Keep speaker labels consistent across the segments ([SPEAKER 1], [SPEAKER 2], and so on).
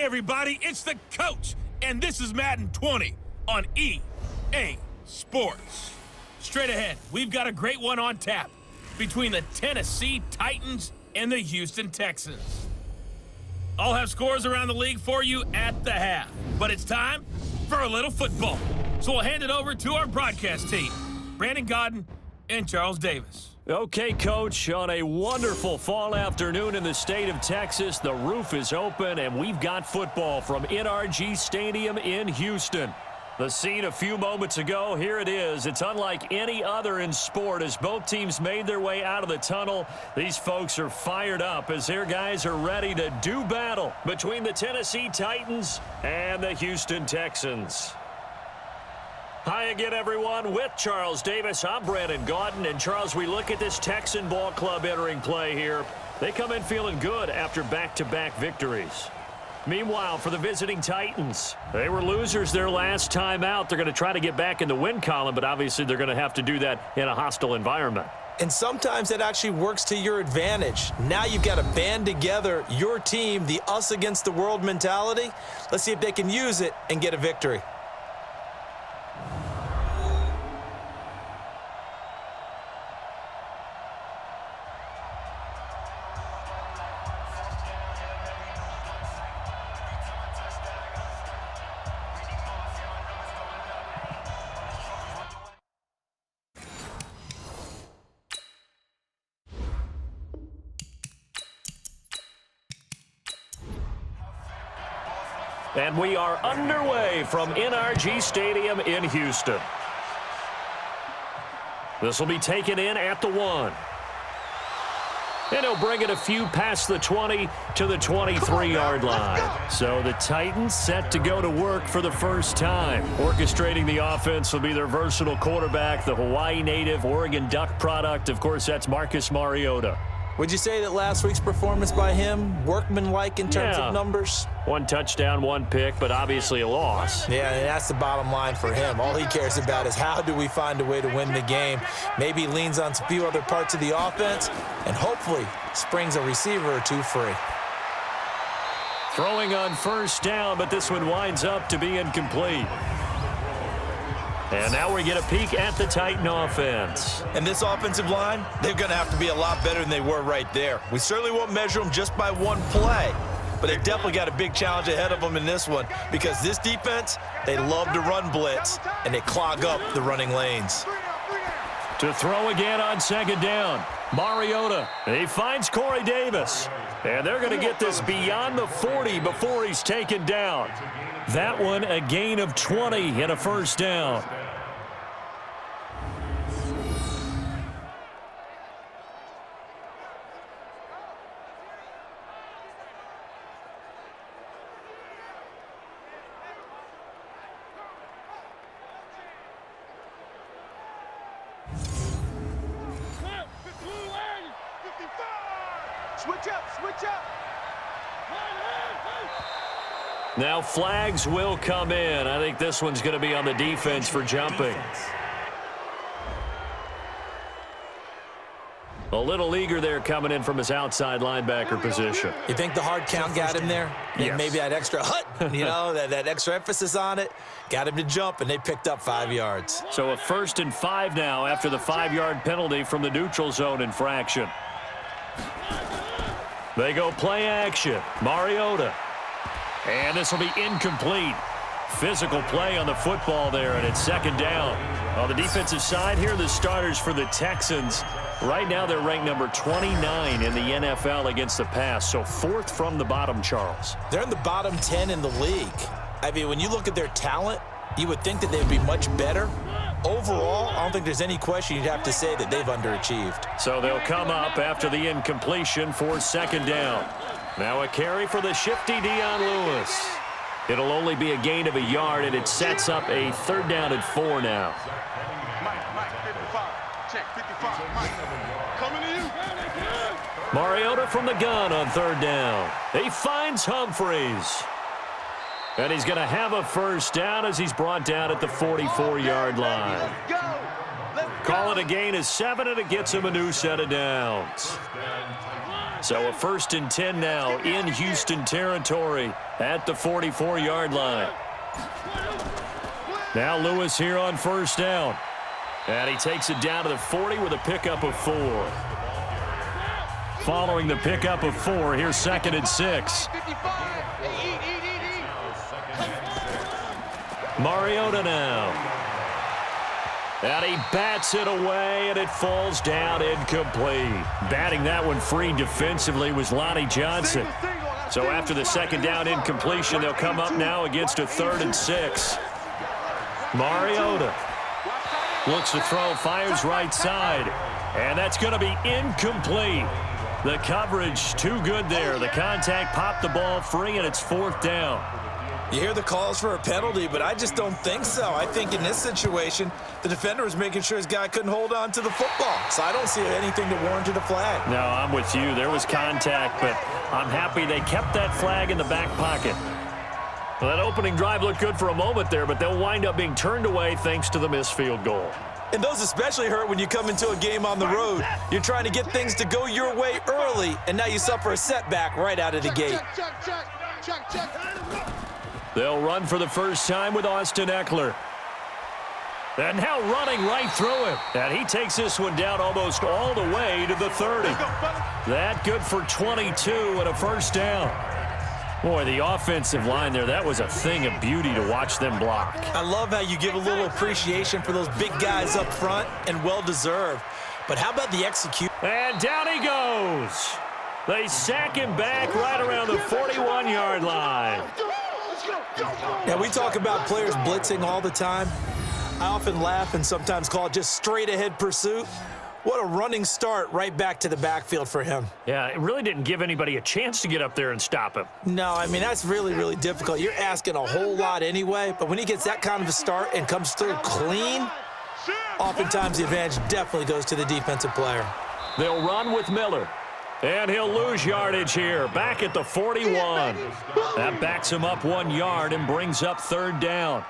[SPEAKER 1] Hey everybody, it's the coach, and this is Madden 20 on EA Sports. Straight ahead, we've got a great one on tap between the Tennessee Titans and the Houston Texans. I'll have scores around the league for you at the half, but it's time for a little football. So we'll hand it over to our broadcast team, Brandon Godden and Charles Davis.
[SPEAKER 2] Okay, Coach, on a wonderful fall afternoon in the state of Texas, the roof is open, and we've got football from NRG Stadium in Houston. The scene a few moments ago, here it is. It's unlike any other in sport as both teams made their way out of the tunnel. These folks are fired up as their guys are ready to do battle between the Tennessee Titans and the Houston Texans. Hi again, everyone. With Charles Davis, I'm Brandon Godden. And, Charles, we look at this Texan ball club entering play here. They come in feeling good after back-to-back victories. Meanwhile, for the visiting Titans, they were losers their last time out. They're going to try to get back in the win column, but obviously they're going to have to do that in a hostile environment.
[SPEAKER 3] And sometimes that actually works to your advantage. Now you've got to band together your team, the us against the world mentality. Let's see if they can use it and get a victory.
[SPEAKER 2] And we are underway from NRG Stadium in Houston. This will be taken in at the 1. And he'll bring it a few past the 20 to the 23-yard line. So the Titans set to go to work for the first time. Orchestrating the offense will be their versatile quarterback, the Hawaii native, Oregon Duck product. Of course, that's Marcus Mariota.
[SPEAKER 3] Would you say that last week's performance by him, workmanlike in terms of numbers?
[SPEAKER 2] 1 touchdown, 1 pick, but obviously a loss.
[SPEAKER 3] Yeah, and that's the bottom line for him. All he cares about is how do we find a way to win the game. Maybe leans on a few other parts of the offense and hopefully springs a receiver or two free.
[SPEAKER 2] Throwing on first down, but this one winds up to be incomplete. And now we get a peek at the Titan offense.
[SPEAKER 3] And this offensive line, they're going to have to be a lot better than they were right there. We certainly won't measure them just by one play, but they definitely got a big challenge ahead of them in this one because this defense, they love to run blitz, and they clog up the running lanes.
[SPEAKER 2] To throw again on second down, Mariota. He finds Corey Davis. And they're going to get this beyond the 40 before he's taken down. That one a gain of 20 and a first down.
[SPEAKER 4] Switch up, switch up.
[SPEAKER 2] Now flags will come in. I think this one's going to be on the defense for jumping. A little eager there coming in from his outside linebacker position.
[SPEAKER 3] You think the hard count got him there?
[SPEAKER 2] Yes.
[SPEAKER 3] Maybe that extra that extra emphasis on it got him to jump, and they picked up 5 yards.
[SPEAKER 2] So a 1st and 5 now after the 5-yard penalty from the neutral zone infraction. They go play action. Mariota. And this will be incomplete. Physical play on the football there, and it's second down. On the defensive side here, the starters for the Texans. Right now they're ranked number 29 in the NFL against the pass, so 4th from the bottom, Charles.
[SPEAKER 3] They're in the bottom 10 in the league. I mean, when you look at their talent, you would think that they'd be much better. Overall, I don't think there's any question you'd have to say that they've underachieved.
[SPEAKER 2] So they'll come up after the incompletion for second down. Now a carry for the shifty Dion Lewis. It'll only be a gain of a yard, and it sets up a 3rd down and 4 now.
[SPEAKER 4] Mike, 55. Check, 55. Mike, coming to you.
[SPEAKER 2] Mariota from the gun on 3rd down. He finds Humphreys. And he's going to have a first down as he's brought down at the 44-yard line. Call it a gain of 7, and it gets him a new set of downs. So a 1st and 10 now in Houston territory at the 44-yard line. Now Lewis here on 1st down. And he takes it down to the 40 with a pickup of 4. Following the pickup of 4, here's 2nd and 6. Mariota now. And he bats it away, and it falls down incomplete. Batting that one free defensively was Lonnie Johnson. So after the 2nd down incompletion, they'll come up now against a 3rd and 6. Mariota looks to throw, fires right side, and that's going to be incomplete. The coverage too good there. The contact popped the ball free, and it's 4th down.
[SPEAKER 3] You hear the calls for a penalty, but I just don't think so. I think in this situation, the defender was making sure his guy couldn't hold on to the football. So I don't see anything that warranted a flag.
[SPEAKER 2] No, I'm with you. There was contact, but I'm happy they kept that flag in the back pocket. Well, that opening drive looked good for a moment there, but they'll wind up being turned away thanks to the missed field goal.
[SPEAKER 3] And those especially hurt when you come into a game on the road. You're trying to get things to go your way early, and now you suffer a setback right out of the gate.
[SPEAKER 4] Check.
[SPEAKER 2] They'll run for the first time with Austin Eckler. And now running right through him. And he takes this one down almost all the way to the 30. That good for 22 and a 1st down. Boy, the offensive line there, that was a thing of beauty to watch them block.
[SPEAKER 3] I love how you give a little appreciation for those big guys up front, and well-deserved. But how about the execution?
[SPEAKER 2] And down he goes. They sack him back right around the 41-yard line.
[SPEAKER 3] Yeah, we talk about players blitzing all the time. I often laugh and sometimes call it just straight-ahead pursuit. What a running start right back to the backfield for him.
[SPEAKER 2] Yeah, it really didn't give anybody a chance to get up there and stop him.
[SPEAKER 3] No, I mean, that's really, really difficult. You're asking a whole lot anyway, but when he gets that kind of a start and comes through clean, oftentimes the advantage definitely goes to the defensive player.
[SPEAKER 2] They'll run with Miller. And he'll lose yardage here, back at the 41. That backs him up 1 yard and brings up 3rd down.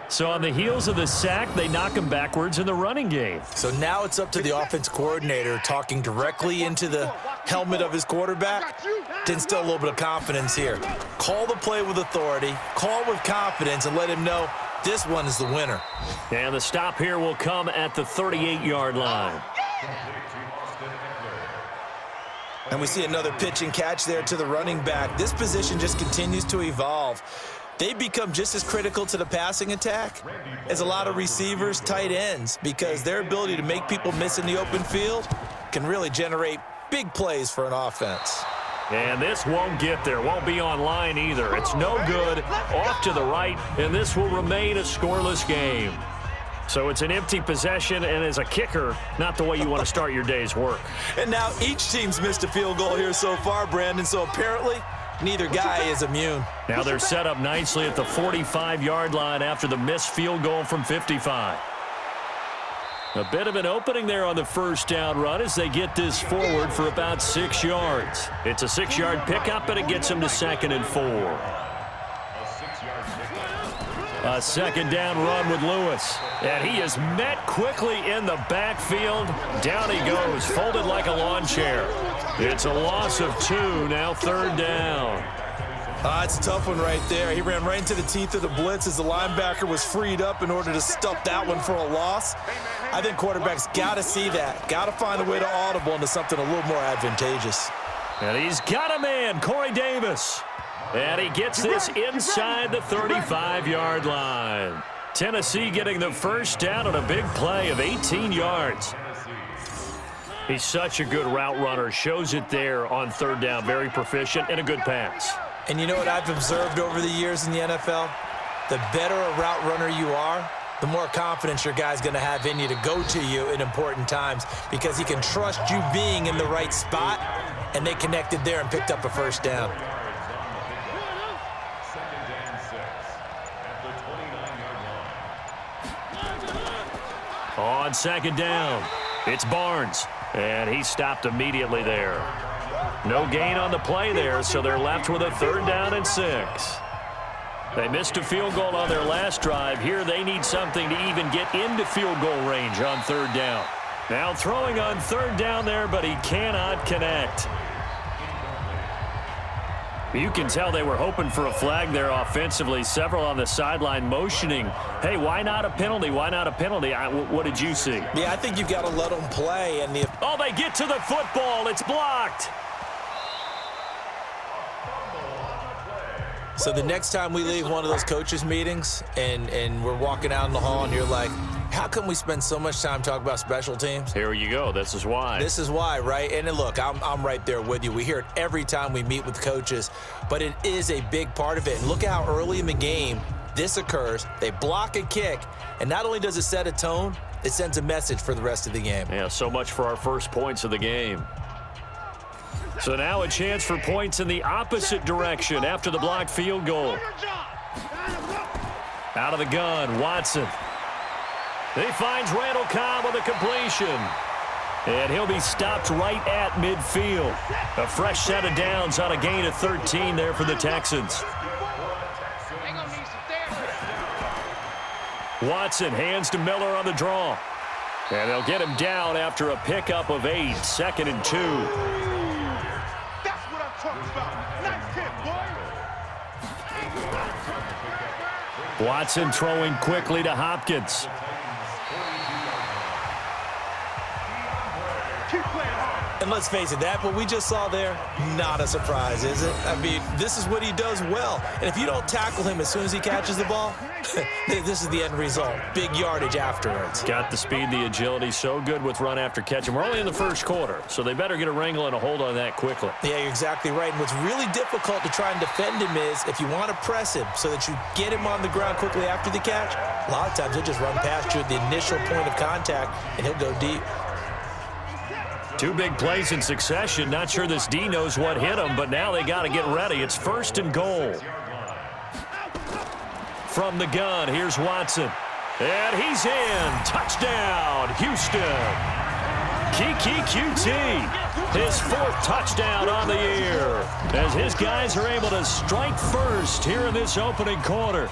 [SPEAKER 2] So on the heels of the sack, they knock him backwards in the running game.
[SPEAKER 3] So now it's up to the offense coordinator talking directly into the helmet of his quarterback to instill a little bit of confidence here. Call the play with authority, call with confidence, and let him know this one is the winner.
[SPEAKER 2] And the stop here will come at the 38-yard line.
[SPEAKER 3] And we see another pitch and catch there to the running back. This position just continues to evolve. They become just as critical to the passing attack as a lot of receivers, tight ends, because their ability to make people miss in the open field can really generate big plays for an offense.
[SPEAKER 2] And this won't get there, won't be online either. It's no good, off to the right, and this will remain a scoreless game. So it's an empty possession, and as a kicker, not the way you want to start your day's work.
[SPEAKER 3] And now each team's missed a field goal here so far, Brandon, so apparently neither guy is immune.
[SPEAKER 2] Now they're set up nicely at the 45-yard line after the missed field goal from 55. A bit of an opening there on the 1st down run as they get this forward for about 6 yards. It's a 6-yard pickup, and it gets them to 2nd and 4. A 2nd down run with Lewis. And he is met quickly in the backfield. Down he goes, folded like a lawn chair. It's a loss of 2, now 3rd down.
[SPEAKER 3] It's a tough one right there. He ran right into the teeth of the blitz as the linebacker was freed up in order to stuff that one for a loss. I think quarterbacks got to see that. Got to find a way to audible into something a little more advantageous.
[SPEAKER 2] And he's got a man, Corey Davis. And he gets this inside the 35-yard line. Tennessee getting the 1st down on a big play of 18 yards. He's such a good route runner. Shows it there on 3rd down. Very proficient and a good pass.
[SPEAKER 3] And you know what I've observed over the years in the NFL? The better a route runner you are, the more confidence your guy's going to have in you to go to you in important times because he can trust you being in the right spot, and they connected there and picked up a 1st down.
[SPEAKER 2] On 2nd down, it's Barnes, and he stopped immediately there. No gain on the play there, so they're left with a 3rd down and 6. They missed a field goal on their last drive. Here they need something to even get into field goal range on 3rd down. Now throwing on 3rd down there, but he cannot connect. You can tell they were hoping for a flag there offensively. Several on the sideline motioning, hey, why not a penalty? Why not a penalty? What did you see?
[SPEAKER 3] Yeah, I think you've got to let them play. And
[SPEAKER 2] oh, they get to the football. It's blocked.
[SPEAKER 3] So the next time we leave one of those coaches' meetings and we're walking out in the hall and you're like, how come we spend so much time talking about special teams?
[SPEAKER 2] Here you go. This is why.
[SPEAKER 3] This is why, right? And look, I'm right there with you. We hear it every time we meet with coaches, but it is a big part of it. And look how early in the game this occurs. They block a kick, and not only does it set a tone, it sends a message for the rest of the game.
[SPEAKER 2] Yeah, so much for our first points of the game. So now a chance for points in the opposite direction after the blocked field goal. Out of the gun, Watson. He finds Randall Cobb with a completion. And he'll be stopped right at midfield. A fresh set of downs on a gain of 13 there for the Texans. Watson hands to Miller on the draw. And they'll get him down after a pickup of 8, 2nd and 2.
[SPEAKER 4] That's what I'm talking about. Nice hit, boy.
[SPEAKER 2] Watson throwing quickly to Hopkins.
[SPEAKER 3] And let's face it, that what we just saw there, not a surprise, is it? I mean, this is what he does well. And if you don't tackle him as soon as he catches the ball, this is the end result. Big yardage afterwards.
[SPEAKER 2] Got the speed, the agility, so good with run after catch. And we're only in the first quarter, so they better get a wrangle and a hold on that quickly.
[SPEAKER 3] Yeah, you're exactly right. And what's really difficult to try and defend him is if you want to press him so that you get him on the ground quickly after the catch, a lot of times he'll just run past you at the initial point of contact, and he'll go deep.
[SPEAKER 2] 2 big plays in succession. Not sure this D knows what hit him, but now they got to get ready. It's 1st and goal. From the gun, here's Watson. And he's in. Touchdown, Houston. Kiki QT, his 4th touchdown on the year, as his guys are able to strike first here in this opening quarter.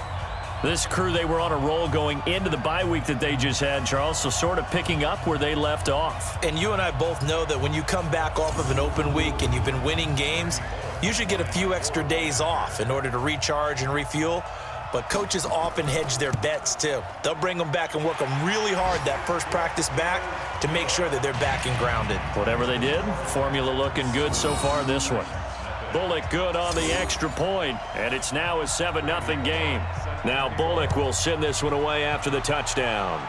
[SPEAKER 2] This crew, they were on a roll going into the bye week that they just had, Charles, so sort of picking up where they left off.
[SPEAKER 3] And you and I both know that when you come back off of an open week and you've been winning games, you should get a few extra days off in order to recharge and refuel. But coaches often hedge their bets, too. They'll bring them back and work them really hard that first practice back to make sure that they're back and grounded.
[SPEAKER 2] Whatever they did, formula looking good so far this one. Bullock good on the extra point, and it's now a 7-0 game. Now Bullock will send this one away after the touchdown.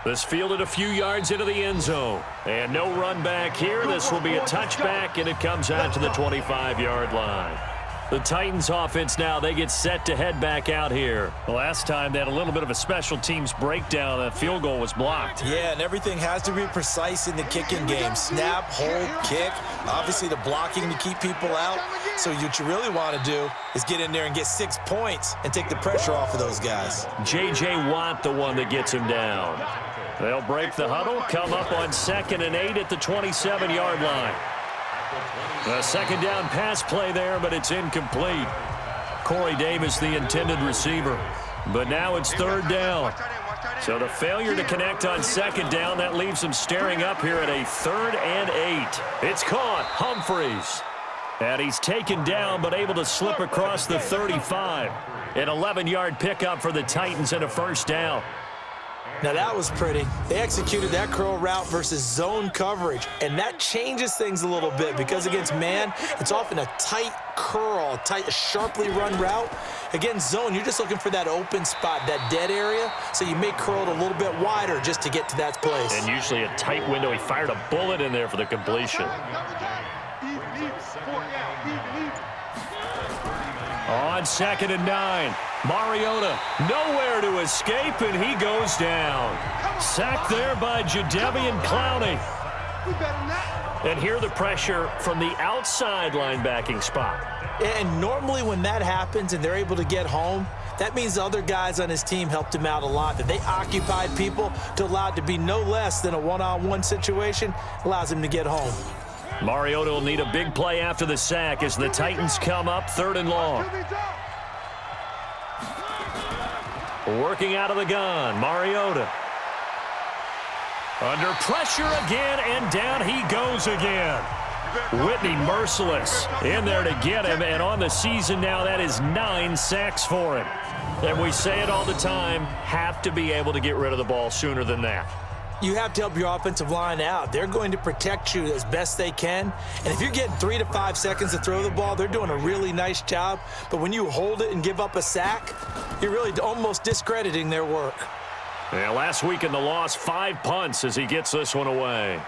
[SPEAKER 2] This fielded a few yards into the end zone. And no run back here. This will be a touchback, and it comes out to the 25-yard line. The Titans offense now, they get set to head back out here. The last time they had a little bit of a special teams breakdown. That field goal was blocked.
[SPEAKER 3] Yeah, and everything has to be precise in the kicking game. Snap, hold, kick. Obviously the blocking to keep people out. So what you really want to do is get in there and get 6 points and take the pressure off of those guys.
[SPEAKER 2] J.J. Watt, the one that gets him down. They'll break the huddle, come up on 2nd and 8 at the 27-yard line. A second down pass play there, but it's incomplete. Corey Davis, the intended receiver. But now it's 3rd down. So the failure to connect on 2nd down, that leaves him staring up here at a 3rd and 8. It's caught. Humphreys. And he's taken down, but able to slip across the 35. An 11-yard pickup for the Titans and a 1st down.
[SPEAKER 3] Now that was pretty. They executed that curl route versus zone coverage, and that changes things a little bit because against man, it's often a tight curl, a sharply run route. Against zone, you're just looking for that open spot, that dead area, so you may curl it a little bit wider just to get to that place.
[SPEAKER 2] And usually a tight window. He fired a bullet in there for the completion. On 2nd and 9, Mariota nowhere to escape, and he goes down. Sacked there by Jadeveon Clowney. And here the pressure from the outside linebacking spot.
[SPEAKER 3] And normally when that happens and they're able to get home, that means the other guys on his team helped him out a lot, that they occupied people to allow it to be no less than a one-on-one situation, allows him to get home.
[SPEAKER 2] Mariota will need a big play after the sack as the Titans come up 3rd and long. Working out of the gun, Mariota. Under pressure again, and down he goes again. Whitney merciless in there to get him, and on the season now, that is 9 sacks for him. And we say it all the time, have to be able to get rid of the ball sooner than that.
[SPEAKER 3] You have to help your offensive line out. They're going to protect you as best they can. And if you're getting 3 to 5 seconds to throw the ball, they're doing a really nice job. But when you hold it and give up a sack, you're really almost discrediting their work.
[SPEAKER 2] Yeah, last week in the loss, 5 punts as he gets this one away.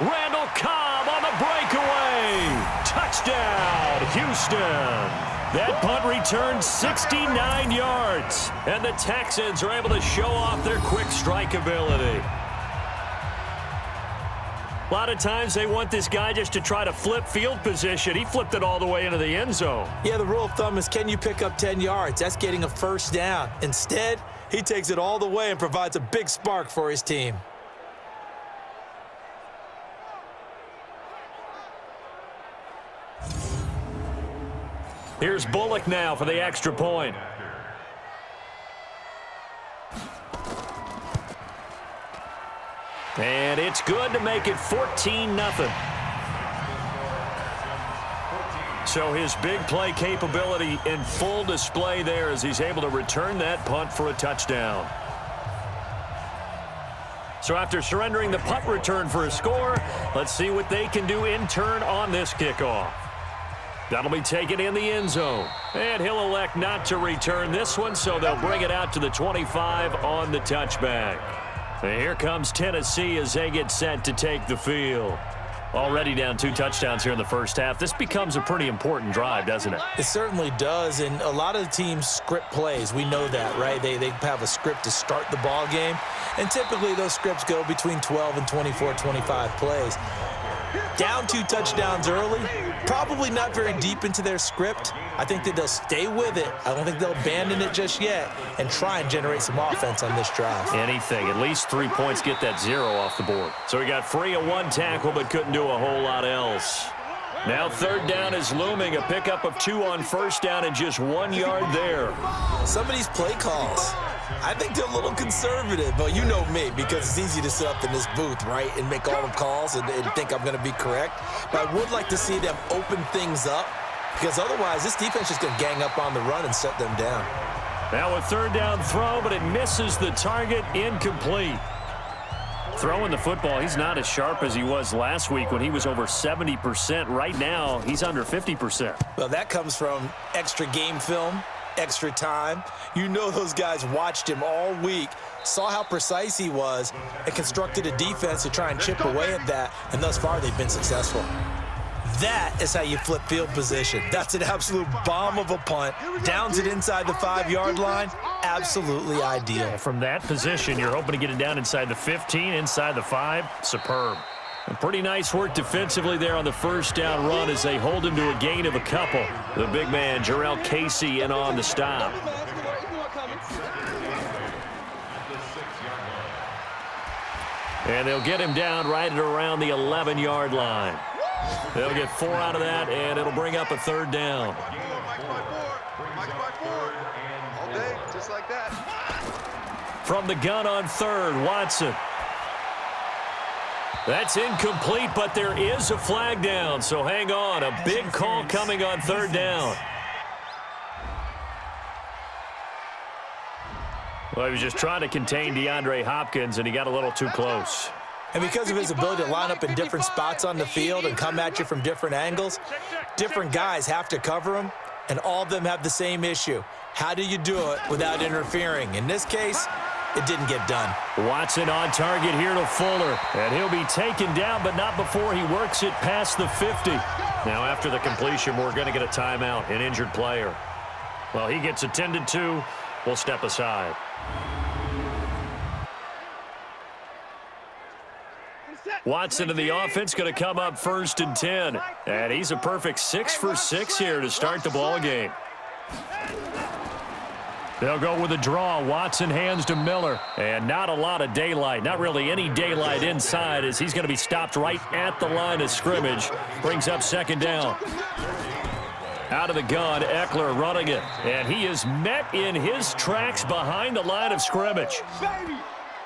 [SPEAKER 2] Randall Cobb on the breakaway. Touchdown, Houston. That punt returned 69 yards, and the Texans are able to show off their quick strike ability. A lot of times they want this guy just to try to flip field position. He flipped it all the way into the end zone.
[SPEAKER 3] Yeah, the rule of thumb is, can you pick up 10 yards? That's getting a first down. Instead, he takes it all the way and provides a big spark for his team.
[SPEAKER 2] Here's Bullock now for the extra point. And it's good to make it 14-0. So his big play capability in full display there as he's able to return that punt for a touchdown. So after surrendering the punt return for a score, let's see what they can do in turn on this kickoff. That'll be taken in the end zone. And he'll elect not to return this one, so they'll bring it out to the 25 on the touchback. And here comes Tennessee as they get set to take the field. Already down 2 touchdowns here in the first half. This becomes a pretty important drive, doesn't it?
[SPEAKER 3] It certainly does, and a lot of the teams script plays. We know that, right? They have a script to start the ball game, and typically those scripts go between 12 and 24, 25 plays. Down 2 touchdowns early, probably not very deep into their script. I think that they'll stay with it. I don't think they'll abandon it just yet and try and generate some offense on this drive.
[SPEAKER 2] Anything. At least 3 points, get that 0 off the board. So he got free of 1 tackle but couldn't do a whole lot else. Now 3rd down is looming. A pickup of 2 on 1st down and just 1 yard there.
[SPEAKER 3] Some of these play calls, I think they're a little conservative, but you know me, because it's easy to sit up in this booth, right, and make all the calls and think I'm going to be correct. But I would like to see them open things up, because otherwise this defense is going to gang up on the run and shut them down.
[SPEAKER 2] Now a 3rd down throw, but it misses the target, incomplete. Throwing the football, he's not as sharp as he was last week when he was over 70%. Right now, he's under 50%.
[SPEAKER 3] Well, that comes from extra game film, extra time. You know those guys watched him all week, saw how precise he was, and constructed a defense to try and chip away at that, and thus far they've been successful. That is how you flip field position. That's an absolute bomb of a punt. Downs it inside the 5-yard line. Absolutely ideal.
[SPEAKER 2] From that position, you're hoping to get it down inside the 15, inside the 5. Superb. And pretty nice work defensively there on the 1st down run as they hold him to a gain of a couple. The big man, Jarrell Casey, in on the stop. And they'll get him down right at around the 11-yard line. They'll get 4 out of that, and it'll bring up a 3rd down. From the gun on 3rd, Watson. That's incomplete, but there is a flag down, so hang on. A big call coming on 3rd down. Well, he was just trying to contain DeAndre Hopkins, and he got a little too close.
[SPEAKER 3] And because of his ability to line up in different spots on the field and come at you from different angles, different guys have to cover him, and all of them have the same issue. How do you do it without interfering? In this case, it didn't get done.
[SPEAKER 2] Watson on target here to Fuller, and he'll be taken down, but not before he works it past the 50. Now, after the completion, we're going to get a timeout, an injured player. Well, he gets attended to. We'll step aside. Watson in the offense going to come up 1st and 10. And he's a perfect 6 for 6 here to start the ball game. They'll go with a draw. Watson hands to Miller. And not a lot of daylight. Not really any daylight inside as he's going to be stopped right at the line of scrimmage. Brings up 2nd down. Out of the gun, Eckler running it. And he is met in his tracks behind the line of scrimmage.
[SPEAKER 4] Baby,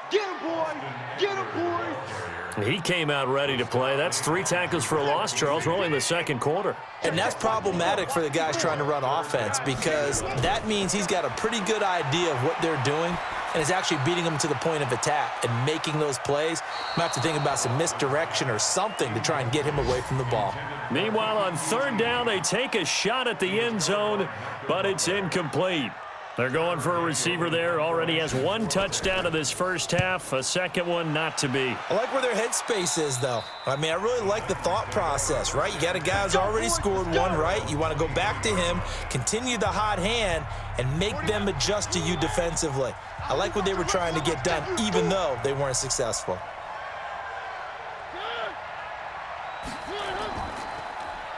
[SPEAKER 4] get him, boy. Get him, boy.
[SPEAKER 2] He came out ready to play. That's 3 tackles for a loss, Charles. We're only in the second quarter.
[SPEAKER 3] And that's problematic for the guys trying to run offense because that means he's got a pretty good idea of what they're doing and is actually beating them to the point of attack and making those plays. Might have to think about some misdirection or something to try and get him away from the ball.
[SPEAKER 2] Meanwhile, on 3rd down, they take a shot at the end zone, but it's incomplete. They're going for a receiver there. Already has 1 touchdown in this first half. A second one not to be.
[SPEAKER 3] I like where their headspace is, though. I mean, I really like the thought process, right? You got a guy who's already scored 1, right? You want to go back to him, continue the hot hand, and make them adjust to you defensively. I like what they were trying to get done, even though they weren't successful.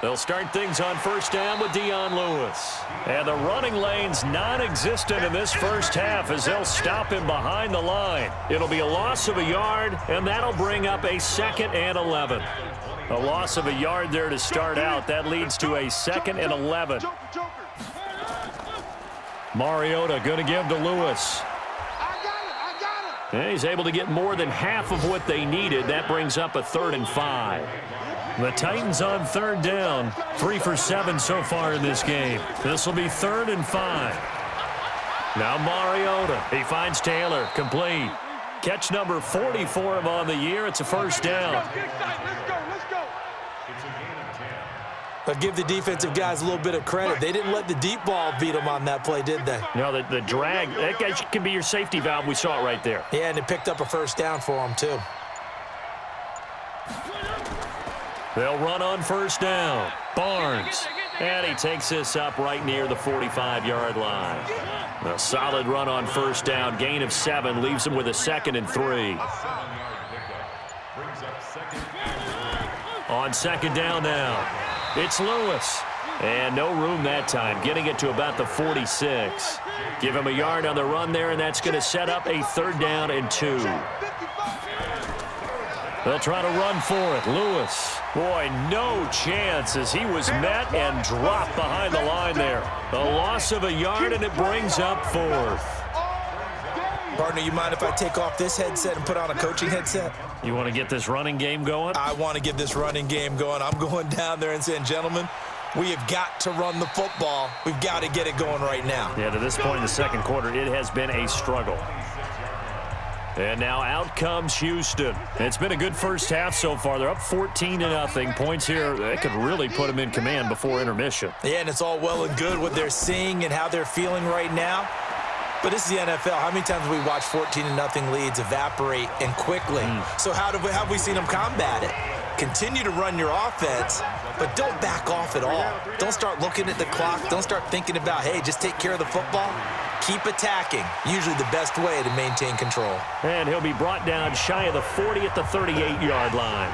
[SPEAKER 2] They'll start things on 1st down with Dion Lewis. And the running lane's non-existent in this first half as they'll stop him behind the line. It'll be a loss of a yard, and that'll bring up a 2nd and 11. A loss of a yard there to start out. That leads to a 2nd and 11. Mariota going to give to Lewis. And he's able to get more than half of what they needed. That brings up a 3rd and 5. The Titans on 3rd down. 3 for 7 so far in this game. This will be 3rd and 5. Now Mariota. He finds Taylor. Complete. Catch number 40 for him on the year. It's a 1st down.
[SPEAKER 4] Let's go.
[SPEAKER 3] But give the defensive guys a little bit of credit. They didn't let the deep ball beat them on that play, did they?
[SPEAKER 2] No, the drag, that guy can be your safety valve. We saw it right there.
[SPEAKER 3] Yeah, and it picked up a 1st down for them, too.
[SPEAKER 2] They'll run on 1st down. Barnes. And he takes this up right near the 45-yard line. A solid run on 1st down. Gain of 7 leaves him with a 2nd and 3. On 2nd down now, it's Lewis. And no room that time, getting it to about the 46. Give him a yard on the run there, and that's going to set up a 3rd down and 2. They'll try to run for it. Lewis. Boy, no chance as he was met and dropped behind the line there. A loss of a yard, and it brings up 4th.
[SPEAKER 3] Partner, you mind if I take off this headset and put on a coaching headset?
[SPEAKER 2] You want to get this running game going?
[SPEAKER 3] I want to get this running game going. I'm going down there and saying, gentlemen, we have got to run the football. We've got to get it going right now.
[SPEAKER 2] Yeah, to this point in the second quarter, it has been a struggle. And now out comes Houston. It's been a good first half so far. They're up 14-0. Points here, that could really put them in command before intermission.
[SPEAKER 3] Yeah, and it's all well and good what they're seeing and how they're feeling right now. But this is the NFL. How many times have we watched 14-0 leads evaporate and quickly? So how have we seen them combat it? Continue to run your offense, but don't back off at all. Don't start looking at the clock. Don't start thinking about, hey, just take care of the football. Keep attacking. Usually the best way to maintain control.
[SPEAKER 2] And he'll be brought down shy of the 40 at the 38-yard line.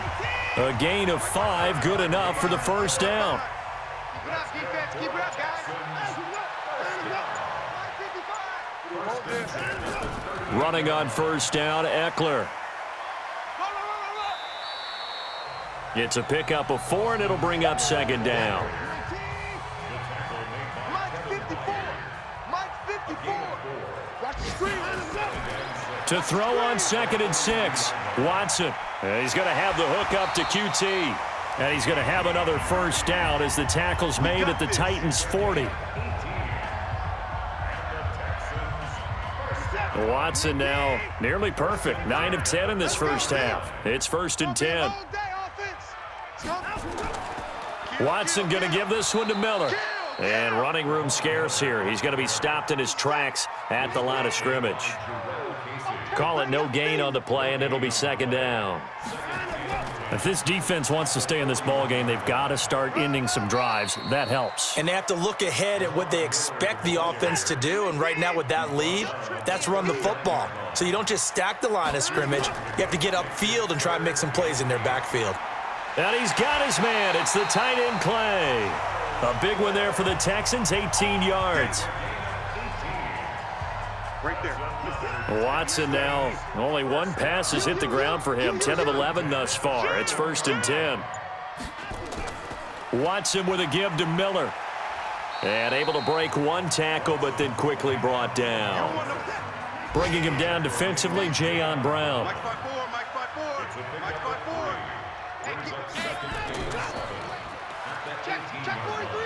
[SPEAKER 2] A gain of 5, good enough for the 1st down.
[SPEAKER 4] Keep it up, defense. Keep it up, guys.
[SPEAKER 2] Running on 1st down, Eckler. It's a pickup of 4, and it'll bring up 2nd down. To throw on 2nd and 6, Watson. He's going to have the hook up to QT. And he's going to have another 1st down as the tackle's made at the Titans' 40. Watson now nearly perfect. 9 of 10 in this first half. It's 1st and 10. Watson going to give this one to Miller. And running room scarce here. He's going to be stopped in his tracks at the line of scrimmage. Call it no gain on the play, and it'll be 2nd down. If this defense wants to stay in this ball game, they've got to start ending some drives. That helps.
[SPEAKER 3] And they have to look ahead at what they expect the offense to do. And right now with that lead, that's run the football. So you don't just stack the line of scrimmage. You have to get upfield and try and make some plays in their backfield.
[SPEAKER 2] And he's got his man. It's the tight end Clay. A big one there for the Texans, 18 yards.
[SPEAKER 4] Right there.
[SPEAKER 2] Watson now, only 1 pass has hit the ground for him. 10 of 11 thus far. It's 1st and 10. Watson with a give to Miller. And able to break one tackle, but then quickly brought down. Bringing him down defensively, Jayon Brown.
[SPEAKER 4] Mike 5-4, Mike 5-4, Mike 5-4. Check 43.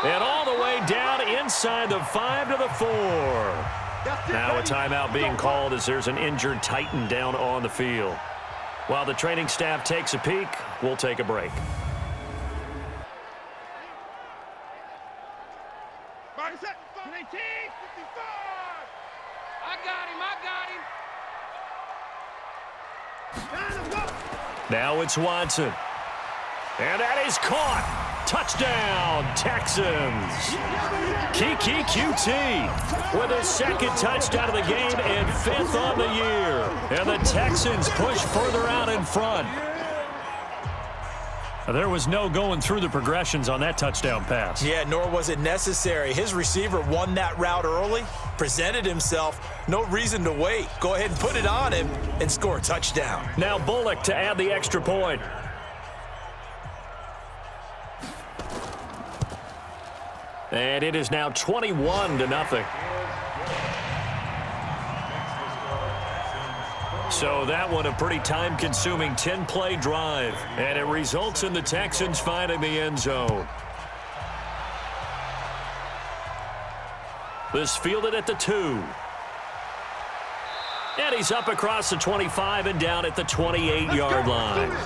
[SPEAKER 2] And all the way down inside the 5 to the 4. Now a timeout being called as there's an injured Titan down on the field. While the training staff takes a peek, we'll take a break. Now it's Watson. And that is caught. Touchdown, Texans. Kiki QT with his second touchdown of the game and 5th on the year. And the Texans push further out in front. There was no going through the progressions on that touchdown pass.
[SPEAKER 3] Yeah, nor was it necessary. His receiver won that route early, presented himself. No reason to wait. Go ahead and put it on him and score a touchdown.
[SPEAKER 2] Now Bullock to add the extra point. And it is now 21-0. So that one a pretty time-consuming 10-play drive. And it results in the Texans finding the end zone. This fielded at the 2. And he's up across the 25 and down at the 28-yard line.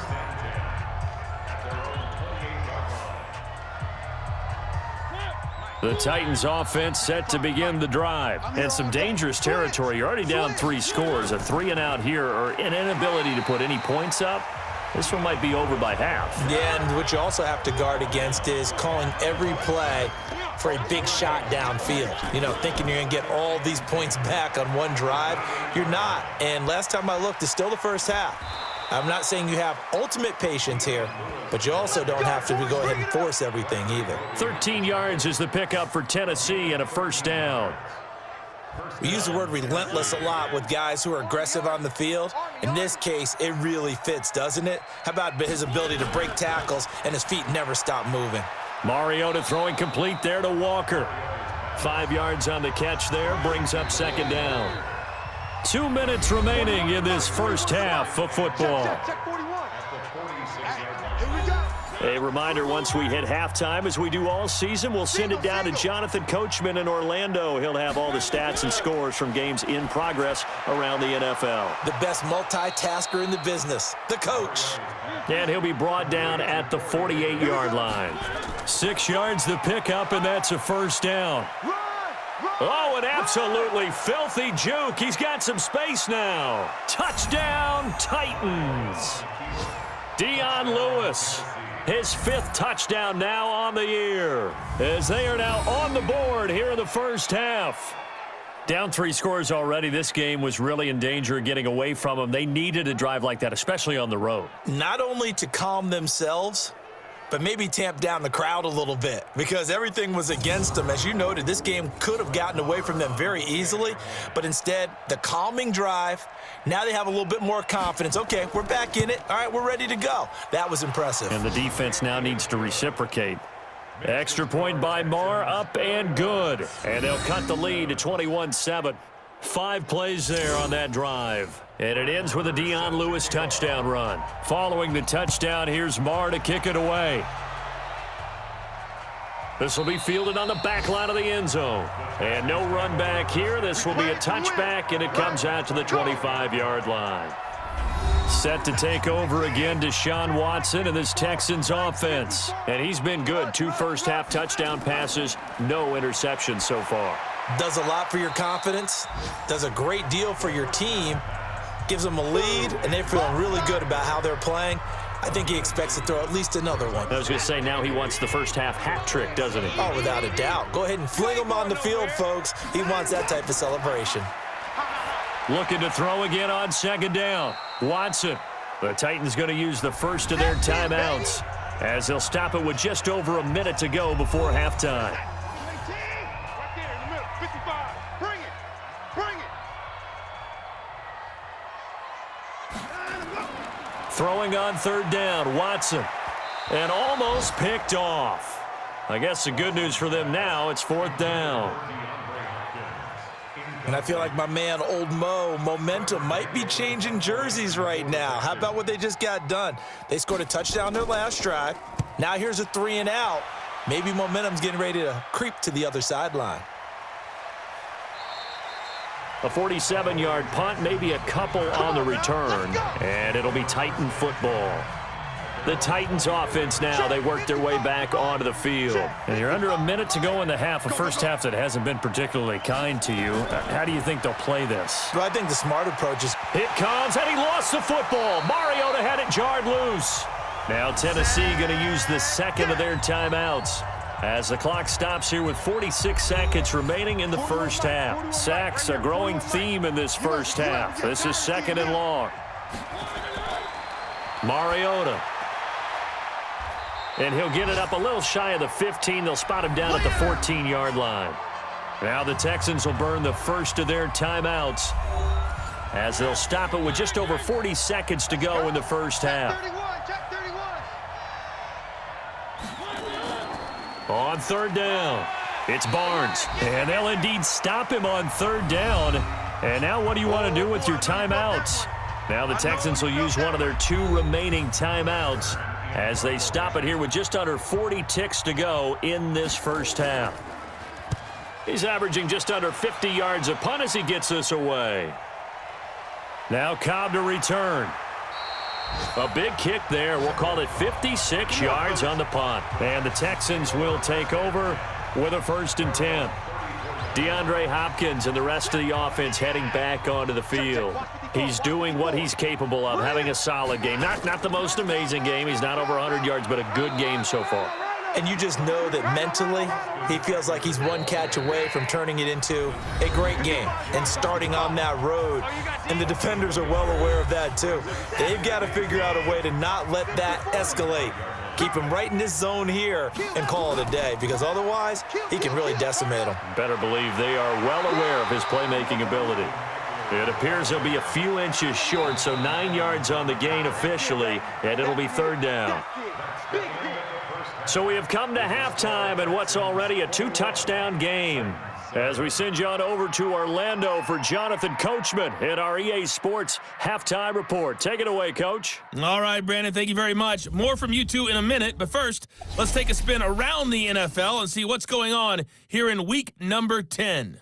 [SPEAKER 2] The Titans offense set to begin the drive. And some dangerous territory. You're already down 3 scores. A 3-and-out here or an inability to put any points up. This one might be over by half.
[SPEAKER 3] Yeah, and what you also have to guard against is calling every play for a big shot downfield. You know, thinking you're going to get all these points back on one drive. You're not. And last time I looked, it's still the first half. I'm not saying you have ultimate patience here, but you also don't have to go ahead and force everything either.
[SPEAKER 2] 13 yards is the pickup for Tennessee and a first down.
[SPEAKER 3] We use the word relentless a lot with guys who are aggressive on the field. In this case, it really fits, doesn't it? How about his ability to break tackles and his feet never stop moving?
[SPEAKER 2] Mariota throwing complete there to Walker. 5 yards on the catch there, brings up second down. 2 minutes remaining in this first half of football.
[SPEAKER 4] Check 41.
[SPEAKER 2] A reminder, once we hit halftime, as we do all season, we'll send it down to Jonathan Coachman in Orlando. He'll have all the stats and scores from games in progress around the NFL.
[SPEAKER 3] The best multitasker in the business, the coach.
[SPEAKER 2] And he'll be brought down at the 48-yard line. 6 yards the pickup, and that's a first down. Oh, an absolutely filthy juke. He's got some space now. Touchdown, Titans. Dion Lewis, his 5th touchdown now on the year, as they are now on the board here in the first half. Down 3 scores already. This game was really in danger of getting away from them. They needed a drive like that, especially on the road.
[SPEAKER 3] Not only to calm themselves, but maybe tamp down the crowd a little bit because everything was against them. As you noted, this game could have gotten away from them very easily, but instead, the calming drive, now they have a little bit more confidence. Okay, we're back in it. All right, we're ready to go. That was impressive.
[SPEAKER 2] And the defense now needs to reciprocate. Extra point by Marr, up and good. And they'll cut the lead to 21-7. 5 plays there on that drive. And it ends with a Dion Lewis touchdown run. Following the touchdown, here's Marr to kick it away. This will be fielded on the back line of the end zone. And no run back here. This will be a touchback, and it comes out to the 25-yard line. Set to take over again, Deshaun Watson and this Texans offense. And he's been good. 2 first-half touchdown passes, no interceptions so far.
[SPEAKER 3] Does a lot for your confidence, does a great deal for your team, gives them a lead, and they're feeling really good about how they're playing. I think he expects to throw at least another one.
[SPEAKER 2] I was going to say, now he wants the first-half hat trick, doesn't he?
[SPEAKER 3] Oh, without a doubt. Go ahead and fling him on the field, folks. He wants that type of celebration.
[SPEAKER 2] Looking to throw again on second down. Watson. The Titans going to use the first of their timeouts as they'll stop it with just over a minute to go before halftime.
[SPEAKER 4] Right there in the middle. 55. Bring it. Bring it.
[SPEAKER 2] Throwing on third down, Watson. And almost picked off. I guess the good news for them now, it's 4th down.
[SPEAKER 3] And I feel like my man, Old Mo, momentum might be changing jerseys right now. How about what they just got done? They scored a touchdown their last drive. Now here's a 3 and out. Maybe momentum's getting ready to creep to the other sideline.
[SPEAKER 2] A 47-yard punt, maybe a couple on the return, and it'll be Titan football. The Titans offense now, they work their way back onto the field. And you're under a minute to go in the half, a first half that hasn't been particularly kind to you. How do you think they'll play this?
[SPEAKER 3] Well, I think the smart approach is...
[SPEAKER 2] It comes, and he lost the football. Mariota had it jarred loose. Now Tennessee going to use the second of their timeouts as the clock stops here with 46 seconds remaining in the first half. Sacks, a growing theme in this first half. This is 2nd and long. Mariota. And he'll get it up a little shy of the 15. They'll spot him down at the 14-yard line. Now the Texans will burn the first of their timeouts as they'll stop it with just over 40 seconds to go in the first half. On 3rd down, it's Barnes. And they'll indeed stop him on 3rd down. And now what do you want to do with your timeouts? Now the Texans will use one of their 2 remaining timeouts as they stop it here with just under 40 ticks to go in this first half. He's averaging just under 50 yards a punt as he gets this away. Now Cobb to return. A big kick there. We'll call it 56 yards on the punt. And the Texans will take over with a 1st and 10. DeAndre Hopkins and the rest of the offense heading back onto the field. He's doing what he's capable of, having a solid game. Not the most amazing game. He's not over 100 yards, but a good game so far.
[SPEAKER 3] And you just know that mentally, he feels like he's one catch away from turning it into a great game and starting on that road. And the defenders are well aware of that, too. They've got to figure out a way to not let that escalate. Keep him right in this zone here and call it a day, because otherwise, he can really decimate him.
[SPEAKER 2] Better believe they are well aware of his playmaking ability. It appears he'll be a few inches short, so 9 yards on the gain officially, and it'll be 3rd down. So we have come to halftime and what's already a 2-touchdown game. As we send you on over to Orlando for Jonathan Coachman in our EA Sports Halftime Report. Take it away, Coach.
[SPEAKER 1] All right, Brandon, thank you very much. More from you two in a minute, but first, let's take a spin around the NFL and see what's going on here in week number 10.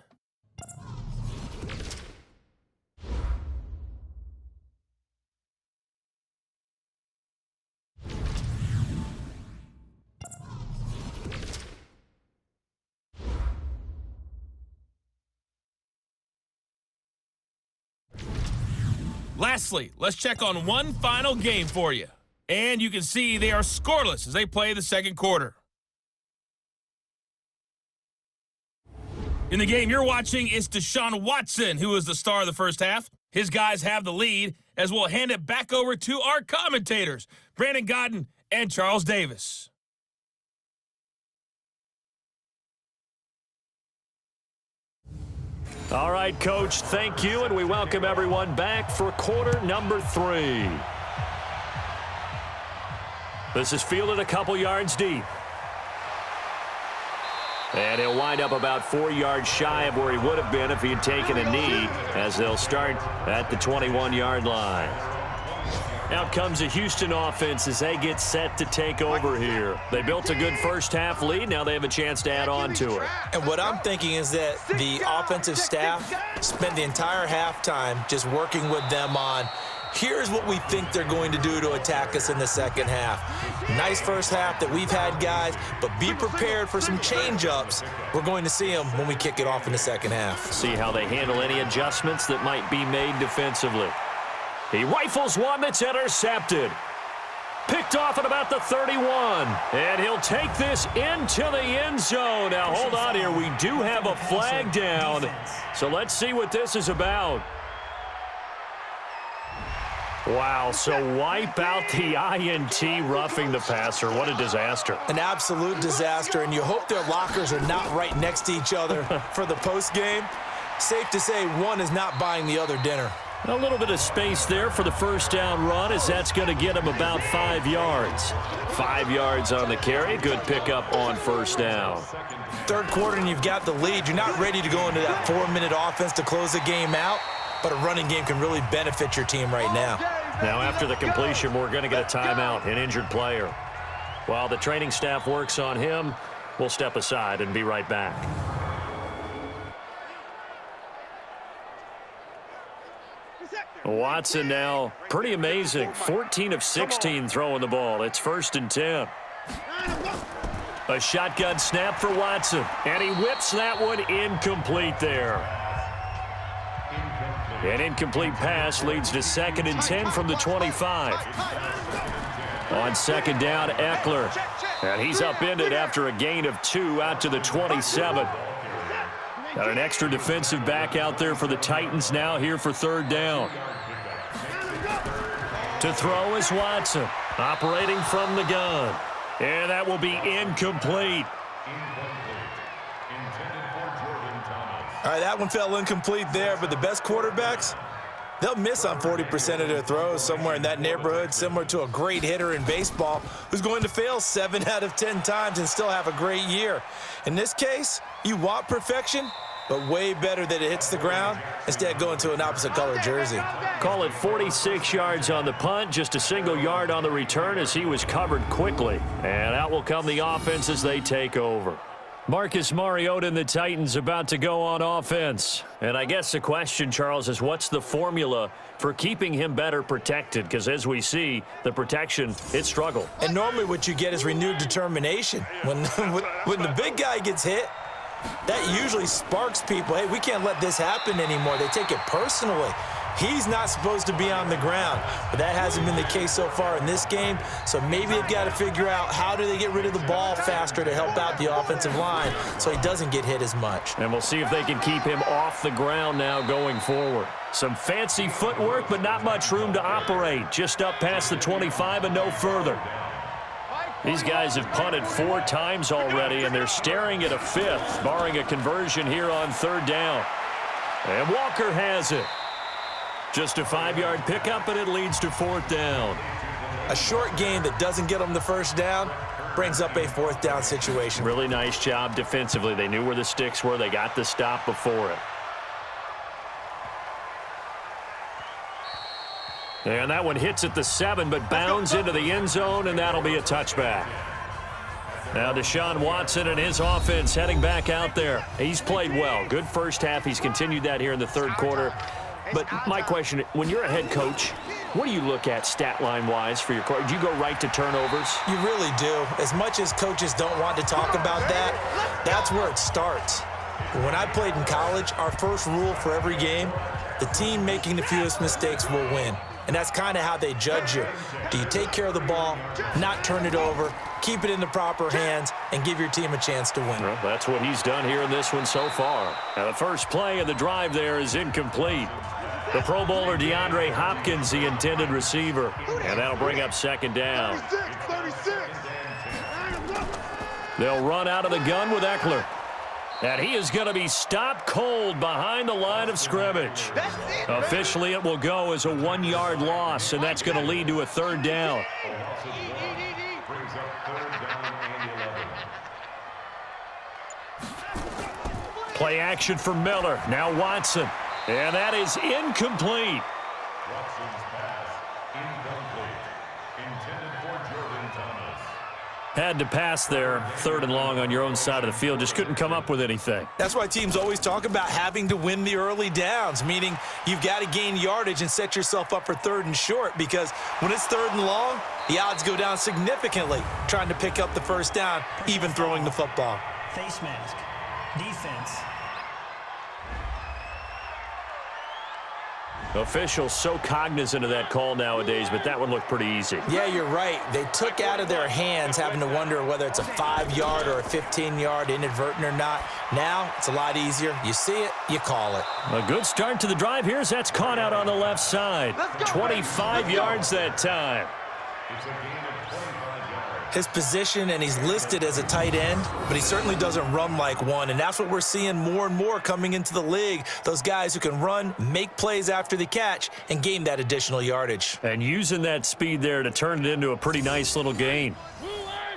[SPEAKER 1] Lastly, let's check on one final game for you. And you can see they are scoreless as they play the second quarter. In the game you're watching, it's Deshaun Watson, who is the star of the first half. His guys have the lead, as we'll hand it back over to our commentators, Brandon Godden and Charles Davis.
[SPEAKER 2] All right, Coach, thank you, and we welcome everyone back for quarter number 3. This is fielded a couple yards deep. And he'll wind up about 4 yards shy of where he would have been if he had taken a knee, as they'll start at the 21-yard line. Out comes the Houston offense as they get set to take over here. They built a good first half lead. Now they have a chance to add on to it.
[SPEAKER 3] And what I'm thinking is that the offensive staff spent the entire halftime just working with them on, here's what we think they're going to do to attack us in the second half. Nice first half that we've had, guys, but be prepared for some change-ups. We're going to see them when we kick it off in the second half.
[SPEAKER 2] See how they handle any adjustments that might be made defensively. He rifles one that's intercepted. Picked off at about the 31. And he'll take this into the end zone. Now, hold on here. We do have a flag down. So let's see what this is about. Wow, so wipe out the INT, roughing the passer. What a disaster.
[SPEAKER 3] An absolute disaster, and you hope their lockers are not right next to each other for the post game. Safe to say one is not buying the other dinner.
[SPEAKER 2] A little bit of space there for the first down run, as that's going to get him about 5 yards. 5 yards on the carry. Good pickup on first down.
[SPEAKER 3] Third quarter and you've got the lead. You're not ready to go into that 4-minute offense to close the game out, but a running game can really benefit your team right now.
[SPEAKER 2] Now after the completion, we're going to get a timeout, an injured player. While the training staff works on him, we'll step aside and be right back. Watson now, pretty amazing. 14 of 16 throwing the ball. It's 1st and 10. A shotgun snap for Watson, and he whips that one incomplete there. An incomplete pass leads to 2nd and 10 from the 25. On 2nd down, Eckler. And he's upended after a gain of 2 out to the 27. Got an extra defensive back out there for the Titans now here for 3rd down. To throw is Watson, operating from the gun. And that will be incomplete.
[SPEAKER 3] All right, that one fell incomplete there, but the best quarterbacks, they'll miss on 40% of their throws somewhere in that neighborhood, similar to a great hitter in baseball who's going to fail 7 out of 10 times and still have a great year. In this case, you want perfection, but way better that it hits the ground instead of going to an opposite color jersey.
[SPEAKER 2] Call it 46 yards on the punt, just a single yard on the return as he was covered quickly. And out will come the offense as they take over. Marcus Mariota and the Titans about to go on offense. And I guess the question, Charles, is what's the formula for keeping him better protected? Because as we see, the protection, it struggled.
[SPEAKER 3] And normally what you get is renewed determination. When the big guy gets hit, that usually sparks people. Hey, we can't let this happen anymore. They take it personally. He's not supposed to be on the ground, but that hasn't been the case so far in this game. So maybe they've got to figure out how do they get rid of the ball faster to help out the offensive line so he doesn't get hit as much.
[SPEAKER 2] And we'll see if they can keep him off the ground now going forward. Some fancy footwork, but not much room to operate. Just up past the 25 and no further. These guys have punted 4 times already, and they're staring at a 5th, barring a conversion here on 3rd down. And Walker has it. Just a 5-yard pickup, but it leads to 4th down.
[SPEAKER 3] A short game that doesn't get them the first down brings up a 4th down situation.
[SPEAKER 2] Really nice job defensively. They knew where the sticks were. They got the stop before it. And that one hits at the 7, but bounds into the end zone, and that'll be a touchback. Now Deshaun Watson and his offense heading back out there. He's played well. Good first half. He's continued that here in the 3rd quarter. But my question, when you're a head coach, what do you look at stat line-wise for your coach? Do you go right to turnovers?
[SPEAKER 3] You really do. As much as coaches don't want to talk about that, that's where it starts. When I played in college, our first rule for every game, the team making the fewest mistakes will win. And that's kind of how they judge you. Do you take care of the ball, not turn it over, keep it in the proper hands, and give your team a chance to win?
[SPEAKER 2] Well, that's what he's done here in this one so far. Now, the first play of the drive there is incomplete. The Pro Bowler DeAndre Hopkins, the intended receiver. And that'll bring up 2nd down. They'll run out of the gun with Eckler. And he is going to be stopped cold behind the line of scrimmage. Officially, it will go as a 1-yard loss, and that's going to lead to a 3rd down. Play action for Miller. Now Watson. And that is incomplete. Had to pass there, 3rd and long on your own side of the field. Just couldn't come up with anything.
[SPEAKER 3] That's why teams always talk about having to win the early downs, meaning you've got to gain yardage and set yourself up for 3rd and short, because when it's 3rd and long, the odds go down significantly trying to pick up the first down, even throwing the football.
[SPEAKER 5] Face mask. Defense.
[SPEAKER 2] Officials so cognizant of that call nowadays, but that one looked pretty easy.
[SPEAKER 3] Yeah, you're right. They took out of their hands having to wonder whether it's a 5-yard or a 15-yard inadvertent or not. Now, it's a lot easier. You see it, you call it.
[SPEAKER 2] A good start to the drive here as that's caught out on the left side. 25 yards that time.
[SPEAKER 3] His position, and he's listed as a tight end, but he certainly doesn't run like one, and that's what we're seeing more and more coming into the league. Those guys who can run, make plays after the catch, and gain that additional yardage.
[SPEAKER 2] And using that speed there to turn it into a pretty nice little gain.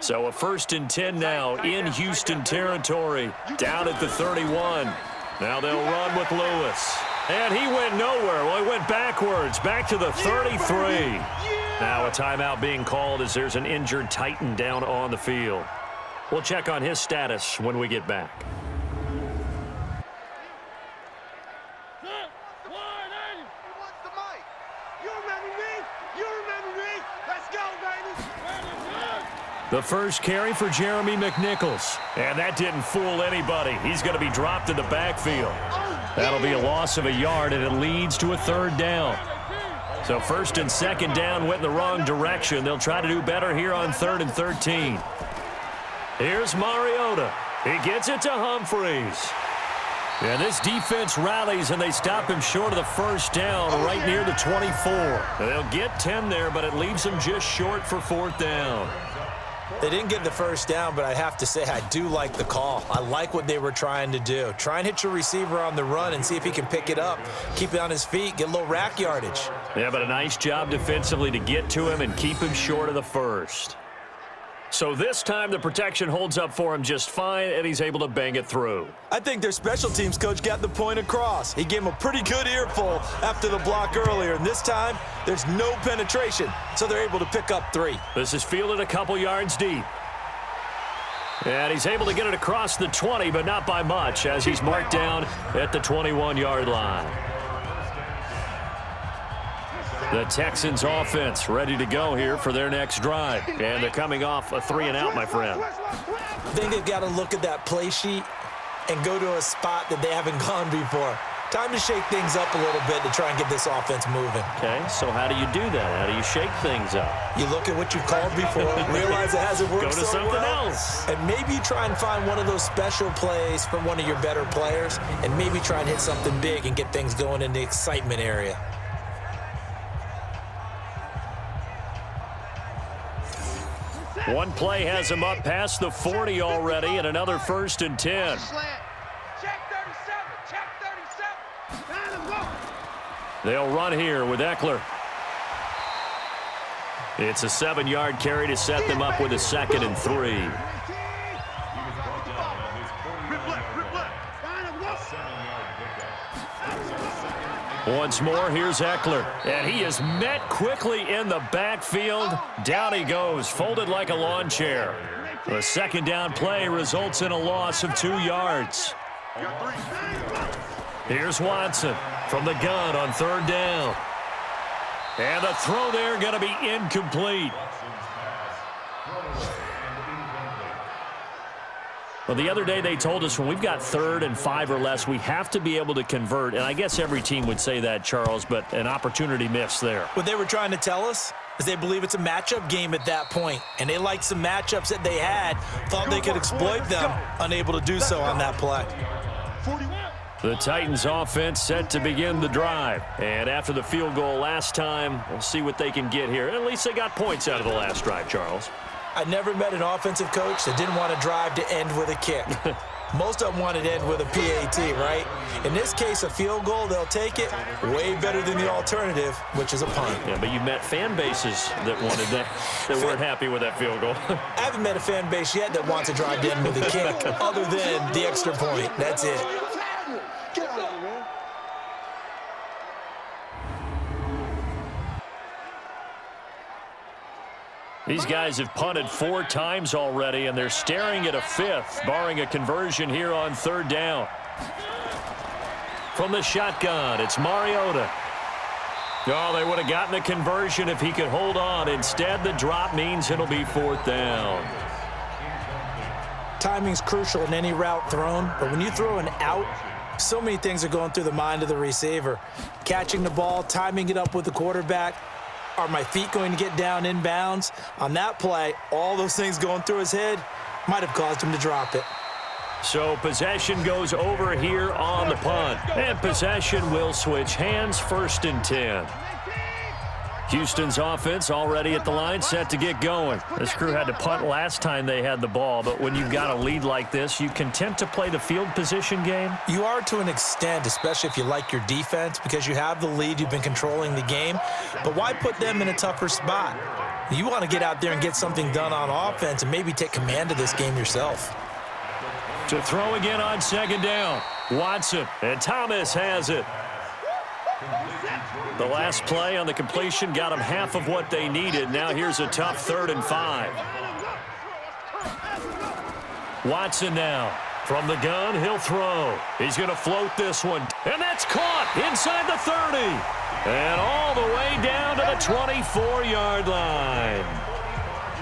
[SPEAKER 2] So a 1st and 10 now in Houston territory, down at the 31. Now they'll run with Lewis. And he went nowhere. Well, he went backwards, back to the 33. Now a timeout being called as there's an injured Titan down on the field. We'll check on his status when we get back. The first carry for Jeremy McNichols. And that didn't fool anybody. He's going to be dropped in the backfield. That'll be a loss of a yard, and it leads to a 3rd down. So 1st and 2nd down went in the wrong direction. They'll try to do better here on 3rd and 13. Here's Mariota. He gets it to Humphreys. And this defense rallies, and they stop him short of the 1st down right near the 24. They'll get 10 there, but it leaves them just short for 4th down.
[SPEAKER 3] They didn't get the 1st down, but I have to say I do like the call. I like what they were trying to do. Try and hit your receiver on the run and see if he can pick it up, keep it on his feet, get a little rack yardage.
[SPEAKER 2] Yeah, but a nice job defensively to get to him and keep him short of the 1st. So this time the protection holds up for him just fine, and he's able to bang it through.
[SPEAKER 3] I think their special teams coach got the point across. He gave him a pretty good earful after the block earlier, and this time there's no penetration, so they're able to pick up 3.
[SPEAKER 2] This is fielded a couple yards deep. And he's able to get it across the 20, but not by much, as he's marked down at the 21-yard line. The Texans offense ready to go here for their next drive. And they're coming off a 3-and-out, my friend.
[SPEAKER 3] I think they've got to look at that play sheet and go to a spot that they haven't gone before. Time to shake things up a little bit to try and get this offense moving.
[SPEAKER 2] Okay, so how do you do that? How do you shake things up?
[SPEAKER 3] You look at what you've called before, realize it hasn't worked
[SPEAKER 2] Go to
[SPEAKER 3] so
[SPEAKER 2] something
[SPEAKER 3] well,
[SPEAKER 2] else.
[SPEAKER 3] and maybe try and find one of those special plays from one of your better players, and maybe try and hit something big and get things going in the excitement area.
[SPEAKER 2] One play has him up past the 40 already, and another 1st and 10. They'll run here with Eckler. It's a 7-yard carry to set them up with a 2nd and 3. Once more, here's Eckler. And he is met quickly in the backfield. Down he goes, folded like a lawn chair. The 2nd down play results in a loss of 2 yards. Here's Watson from the gun on 3rd down. And the throw there going to be incomplete. Well, the other day they told us when we've got 3rd and 5 or less, we have to be able to convert. And I guess every team would say that, Charles, but an opportunity missed there.
[SPEAKER 3] What they were trying to tell us is they believe it's a matchup game at that point, and they liked some matchups that they had, thought they could exploit them, unable to do so on that play.
[SPEAKER 2] The Titans offense set to begin the drive. And after the field goal last time, we'll see what they can get here. At least they got points out of the last drive, Charles.
[SPEAKER 3] I never met an offensive coach that didn't want to drive to end with a kick. Most of them wanted to end with a PAT, right? In this case, a field goal, they'll take it. Way better than the alternative, which is a punt.
[SPEAKER 2] Yeah, but you met fan bases that wanted that, that weren't happy with that field goal.
[SPEAKER 3] I haven't met a fan base yet that wants to drive to end with a kick, other than the extra point. That's it.
[SPEAKER 2] These guys have punted 4 times already, and they're staring at a 5th, barring a conversion here on 3rd down. From the shotgun, it's Mariota. Oh, they would have gotten the conversion if he could hold on. Instead, the drop means it'll be 4th down.
[SPEAKER 3] Timing's crucial in any route thrown, but when you throw an out, so many things are going through the mind of the receiver. Catching the ball, timing it up with the quarterback. Are my feet going to get down inbounds? On that play, all those things going through his head might have caused him to drop it.
[SPEAKER 2] So possession goes over here on the punt. And possession will switch hands, 1st and 10. Houston's offense already at the line, set to get going. This crew had to punt last time they had the ball, but when you've got a lead like this, you content to play the field position game?
[SPEAKER 3] You are to an extent, especially if you like your defense, because you have the lead, you've been controlling the game. But why put them in a tougher spot? You want to get out there and get something done on offense and maybe take command of this game yourself.
[SPEAKER 2] To throw again on second down. Watson, and Thomas has it. The last play on the completion got them half of what they needed. Now here's a tough 3rd and 5. Watson now. From the gun, he'll throw. He's going to float this one. And that's caught inside the 30. And all the way down to the 24-yard line.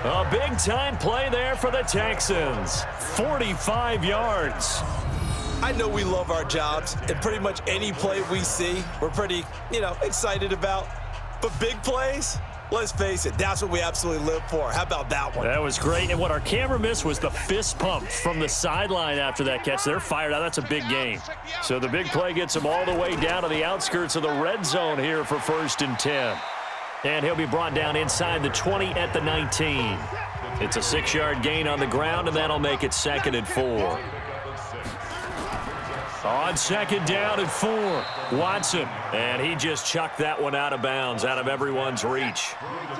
[SPEAKER 2] A big-time play there for the Texans. 45 yards.
[SPEAKER 3] I know we love our jobs, and pretty much any play we see, we're pretty, excited about. But big plays, let's face it, that's what we absolutely live for. How about that one?
[SPEAKER 2] That was great, and what our camera missed was the fist pump from the sideline after that catch. They're fired out. That's a big game. So the big play gets them all the way down to the outskirts of the red zone here for 1st and 10. And he'll be brought down inside the 20 at the 19. It's a 6-yard gain on the ground, and that'll make it 2nd and 4. On 2nd down and 4, Watson. And he just chucked that one out of bounds, out of everyone's reach.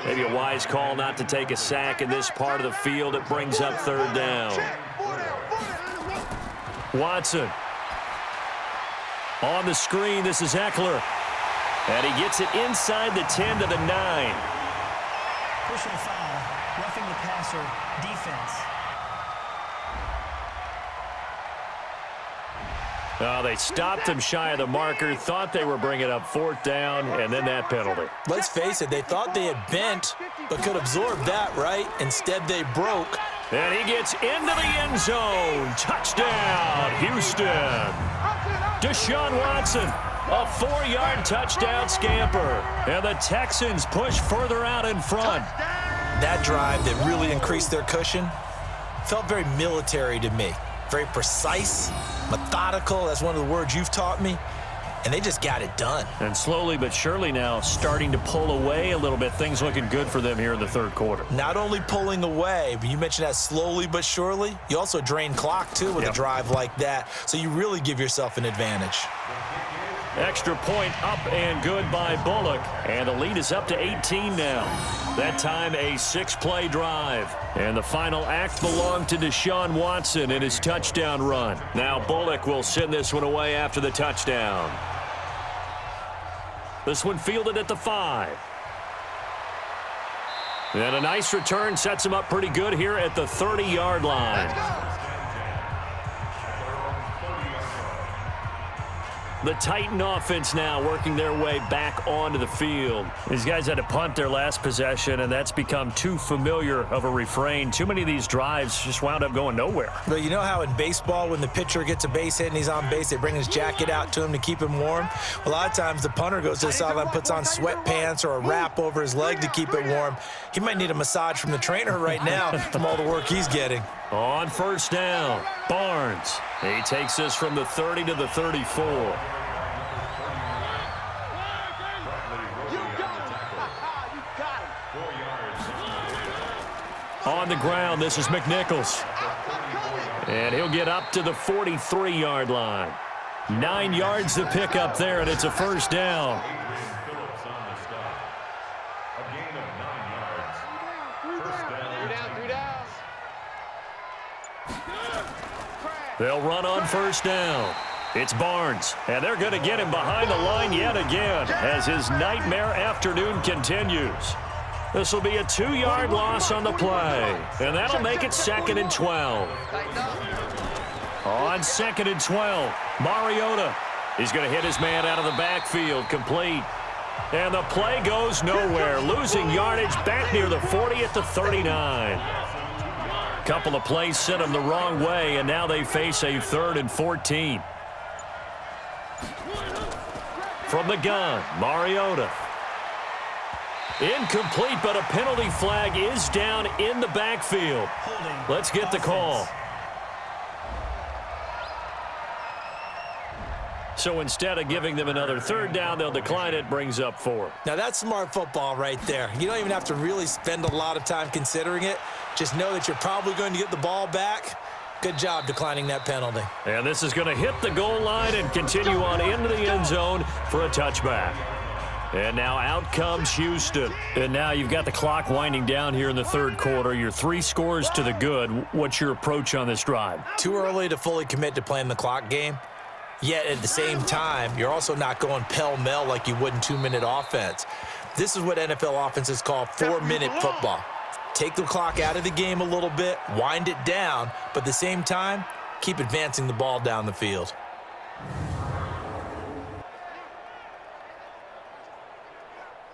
[SPEAKER 2] Maybe a wise call not to take a sack in this part of the field. It brings up 3rd down. Watson. On the screen, this is Eckler. And he gets it inside the 10 to the 9.
[SPEAKER 5] Personal foul, roughing the passer, defense.
[SPEAKER 2] They stopped him shy of the marker, thought they were bringing up 4th down, and then that penalty.
[SPEAKER 3] Let's face it, they thought they had bent, but could absorb that, right? Instead, they broke.
[SPEAKER 2] And he gets into the end zone. Touchdown, Houston. Deshaun Watson, a 4-yard touchdown scamper. And the Texans push further out in front.
[SPEAKER 3] That drive that really increased their cushion felt very military to me. Very precise, methodical. That's one of the words you've taught me. And they just got it done.
[SPEAKER 2] And slowly but surely now starting to pull away a little bit. Things looking good for them here in the 3rd quarter.
[SPEAKER 3] Not only pulling away, but you mentioned that slowly but surely. You also drain clock, too, with a drive like that. So you really give yourself an advantage.
[SPEAKER 2] Extra point up and good by Bullock. And the lead is up to 18 now. That time a 6-play drive. And the final act belonged to Deshaun Watson in his touchdown run. Now Bullock will send this one away after the touchdown. This one fielded at the 5. And a nice return sets him up pretty good here at the 30-yard line. The Titan offense now working their way back onto the field. These guys had to punt their last possession, and that's become too familiar of a refrain. Too many of these drives just wound up going nowhere.
[SPEAKER 3] But you know how in baseball, when the pitcher gets a base hit and he's on base, they bring his jacket out to him to keep him warm? A lot of times the punter goes to the sideline, puts on sweatpants or a wrap over his leg to keep it warm. He might need a massage from the trainer right now from all the work he's getting.
[SPEAKER 2] On 1st down, Barnes. He takes this from the 30 to the 34. On the ground, this is McNichols. And he'll get up to the 43-yard line. 9 yards to pick up there, and it's a 1st down. They'll run on 1st down. It's Barnes, and they're going to get him behind the line yet again as his nightmare afternoon continues. This will be a 2-yard loss on the play, and that'll make it 2nd and 12. On 2nd and 12, Mariota. He's going to hit his man out of the backfield, complete. And the play goes nowhere, losing yardage back near the 40 at the 39. Couple of plays sent them the wrong way, and now they face a 3rd and 14. From the gun, Mariota. Incomplete, but a penalty flag is down in the backfield. Let's get the call. So instead of giving them another third down, they'll decline it, brings up 4.
[SPEAKER 3] Now, that's smart football right there. You don't even have to really spend a lot of time considering it. Just know that you're probably going to get the ball back. Good job declining that penalty.
[SPEAKER 2] And this is going to hit the goal line and continue on into the end zone for a touchback. And now out comes Houston. And now you've got the clock winding down here in the third quarter. You're 3 scores to the good. What's your approach on this drive?
[SPEAKER 3] Too early to fully commit to playing the clock game. Yet at the same time, you're also not going pell-mell like you would in 2-minute offense. This is what NFL offenses call 4-minute football. Take the clock out of the game a little bit, wind it down, but at the same time, keep advancing the ball down the field.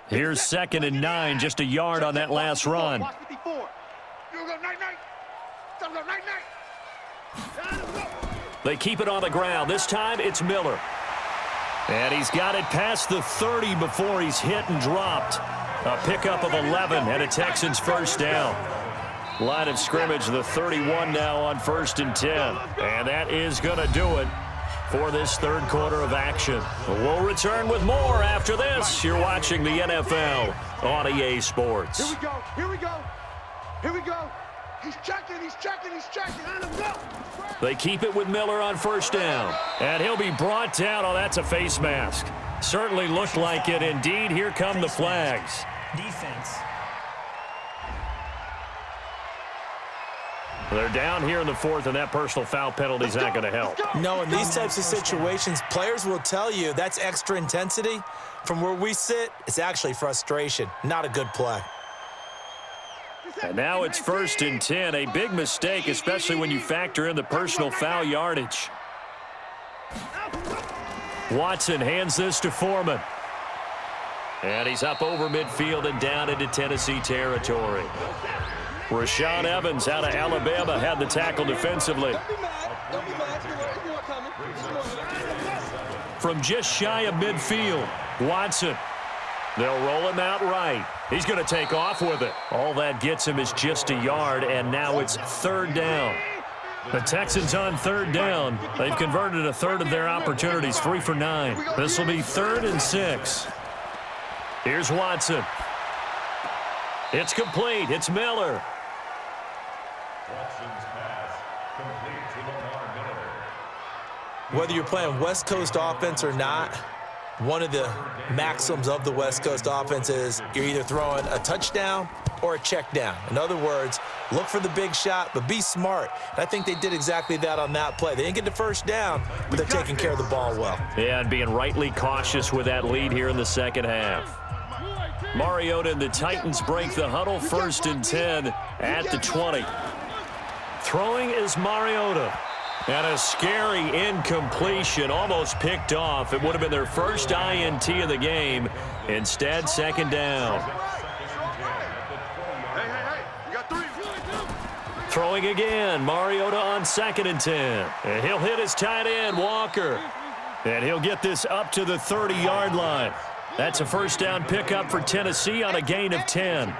[SPEAKER 2] Here's 2nd and 9, just a yard on that last run. They keep it on the ground. This time it's Miller. And he's got it past the 30 before he's hit and dropped. A pickup of 11 and a Texans first down. Line of scrimmage, the 31 now on 1st and 10. And that is going to do it for this third quarter of action. We'll return with more after this. You're watching the NFL on EA Sports.
[SPEAKER 4] Here we go. Here we go. Here we go. He's checking. He's checking. He's checking. Let him go.
[SPEAKER 2] They keep it with Miller on first down. And he'll be brought down. Oh, that's a face mask. Certainly looked like it. Indeed, here come the flags.
[SPEAKER 5] Defense.
[SPEAKER 2] They're down here in the 4th, and that personal foul penalty is not going to help.
[SPEAKER 3] No, in these types of situations, players will tell you that's extra intensity. From where we sit, it's actually frustration. Not a good play.
[SPEAKER 2] And now it's 1st and 10. A big mistake, especially when you factor in the personal foul yardage. Watson hands this to Foreman. And he's up over midfield and down into Tennessee territory. Rashaan Evans out of Alabama had the tackle defensively. From just shy of midfield, Watson. They'll roll him out right. He's going to take off with it. All that gets him is just a yard, and now it's 3rd down. The Texans on 3rd down. They've converted a third of their opportunities, 3 for 9. This will be 3rd and 6. Here's Watson. It's complete. It's Miller.
[SPEAKER 3] Whether you're playing West Coast offense or not, one of the maxims of the West Coast offense is you're either throwing a touchdown or a check down. In other words, look for the big shot, but be smart. And I think they did exactly that on that play. They didn't get the first down, but they're taking care of the ball well.
[SPEAKER 2] Yeah, and being rightly cautious with that lead here in the second half. Mariota and the Titans break the huddle, 1st and 10 at the 20. Throwing is Mariota. And a scary incompletion, almost picked off. It would have been their first INT of the game. Instead, 2nd down. Throwing again, Mariota on 2nd and 10. And he'll hit his tight end, Walker. And he'll get this up to the 30-yard line. That's a first down pickup for Tennessee on a gain of 10.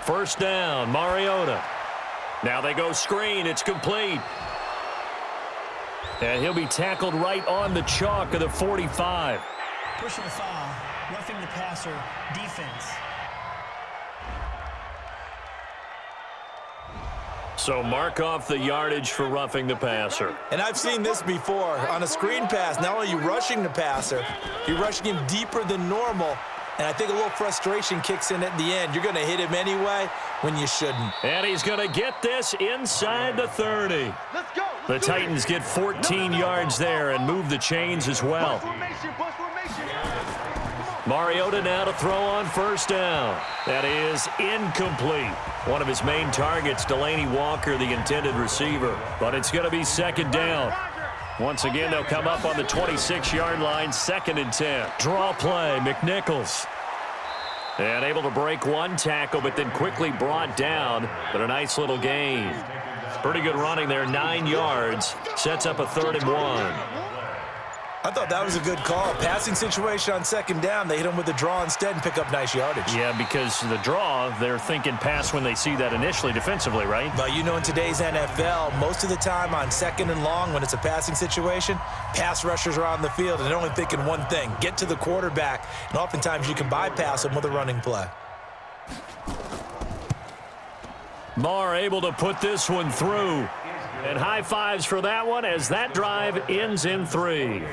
[SPEAKER 2] First down, Mariota. Now they go screen. It's complete. And he'll be tackled right on the chalk of the 45.
[SPEAKER 5] Personal foul. Roughing the passer. Defense.
[SPEAKER 2] So mark off the yardage for roughing the passer.
[SPEAKER 3] And I've seen this before. On a screen pass, not only are you rushing the passer, you're rushing him deeper than normal. And I think a little frustration kicks in at the end. You're going to hit him anyway when you shouldn't.
[SPEAKER 2] And he's going to get this inside the 30. The Titans get 14 yards there and move the chains as well. Mariota now to throw on first down. That is incomplete. One of his main targets, Delaney Walker, the intended receiver. But it's going to be 2nd down. Once again, they'll come up on the 26-yard line, 2nd and 10. Draw play, McNichols. And able to break one tackle, but then quickly brought down. But a nice little gain. Pretty good running there, 9 yards. Sets up a 3rd and 1.
[SPEAKER 3] I thought that was a good call. Passing situation on second down. They hit him with the draw instead and pick up nice yardage.
[SPEAKER 2] Yeah, because the draw, they're thinking pass when they see that initially defensively, right?
[SPEAKER 3] But you know, in today's NFL, most of the time on second and long when it's a passing situation, pass rushers are on the field and they're only thinking one thing, get to the quarterback. And oftentimes you can bypass them with a running play.
[SPEAKER 2] Marr able to put this one through. And high fives for that one as that drive ends in 3.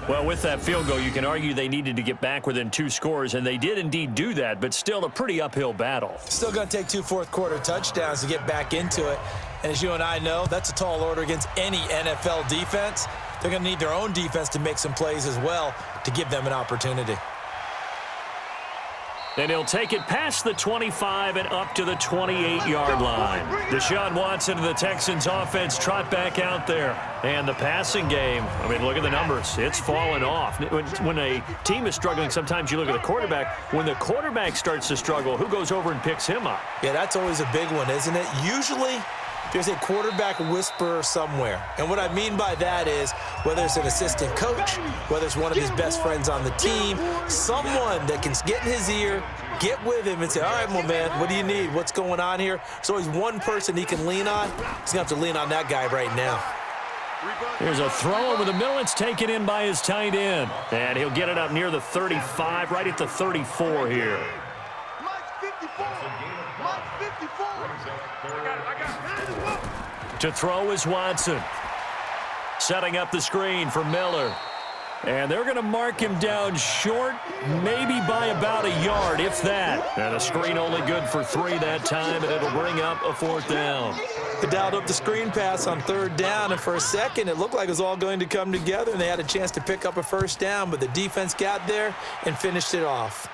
[SPEAKER 2] Well, with that field goal, you can argue they needed to get back within 2 scores, and they did indeed do that, but still a pretty uphill battle.
[SPEAKER 3] Still going to take 2 fourth-quarter touchdowns to get back into it. And as you and I know, that's a tall order against any NFL defense. They're going to need their own defense to make some plays as well to give them an opportunity.
[SPEAKER 2] And he'll take it past the 25 and up to the 28-yard line. Deshaun Watson and the Texans offense trot back out there. And the passing game, I mean, look at the numbers. It's fallen off. When a team is struggling, sometimes you look at the quarterback. When the quarterback starts to struggle, who goes over and picks him up?
[SPEAKER 3] Yeah, that's always a big one, isn't it? Usually, there's a quarterback whisperer somewhere. And what I mean by that is whether it's an assistant coach, whether it's one of his best friends on the team, someone that can get in his ear, get with him and say, all right, my man, what do you need? What's going on here? There's always one person he can lean on. He's going to have to lean on that guy right now.
[SPEAKER 2] Here's a throw over the middle. It's taken in by his tight end. And he'll get it up near the 35, right at the 34 here. To throw is Watson. Setting up the screen for Miller. And they're going to mark him down short, maybe by about a yard, if that. And a screen only good for 3 that time, and it'll bring up a 4th down.
[SPEAKER 3] They dialed up the screen pass on 3rd down, and for a second, it looked like it was all going to come together, and they had a chance to pick up a 1st down, but the defense got there and finished it off.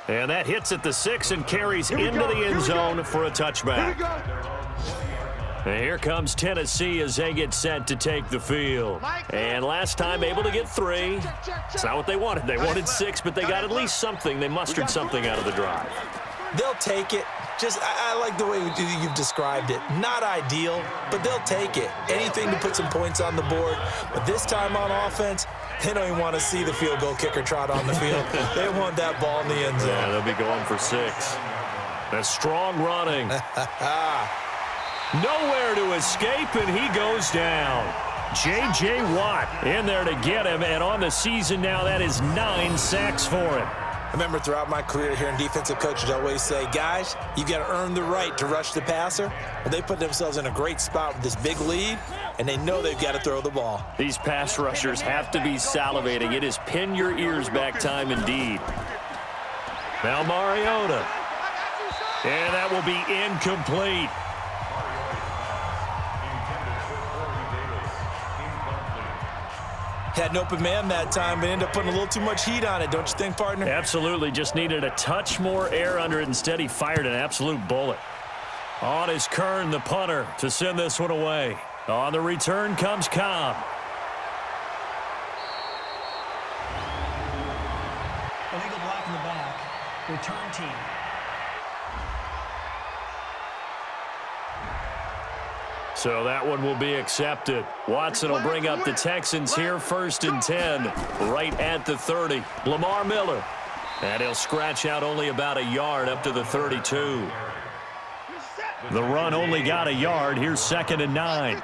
[SPEAKER 2] And that hits at the 6 and carries into the end zone for a touchback. And here comes Tennessee as they get set to take the field. And last time able to get 3. It's not what they wanted. They wanted 6, but they got at least something. They mustered something out of the drive.
[SPEAKER 3] They'll take it. I like the way you've described it. Not ideal, but they'll take it. Anything to put some points on the board. But this time on offense, they don't even want to see the field goal kicker trot on the field. They want that ball in the end zone.
[SPEAKER 2] Yeah, they'll be going for 6. A strong running. Nowhere to escape, and he goes down. J.J. Watt in there to get him, and on the season now, that is 9 sacks for him.
[SPEAKER 3] I remember throughout my career hearing defensive coaches always say, guys, you got to earn the right to rush the passer. Well, they put themselves in a great spot with this big lead, and they know they've got to throw the ball.
[SPEAKER 2] These pass rushers have to be salivating. It is pin your ears back time indeed. Now Mariota. And that will be incomplete.
[SPEAKER 3] Had an open man that time, but ended up putting a little too much heat on it, don't you think, partner?
[SPEAKER 2] Absolutely. Just needed a touch more air under it. Instead, he fired an absolute bullet. On is Kern, the punter, to send this one away. On the return comes Cobb.
[SPEAKER 5] Illegal block in the back. Return team.
[SPEAKER 2] So that one will be accepted. Watson will bring up the Texans here 1st and 10, right at the 30. Lamar Miller. And he'll scratch out only about a yard up to the 32. The run only got a yard. Here's 2nd and 9.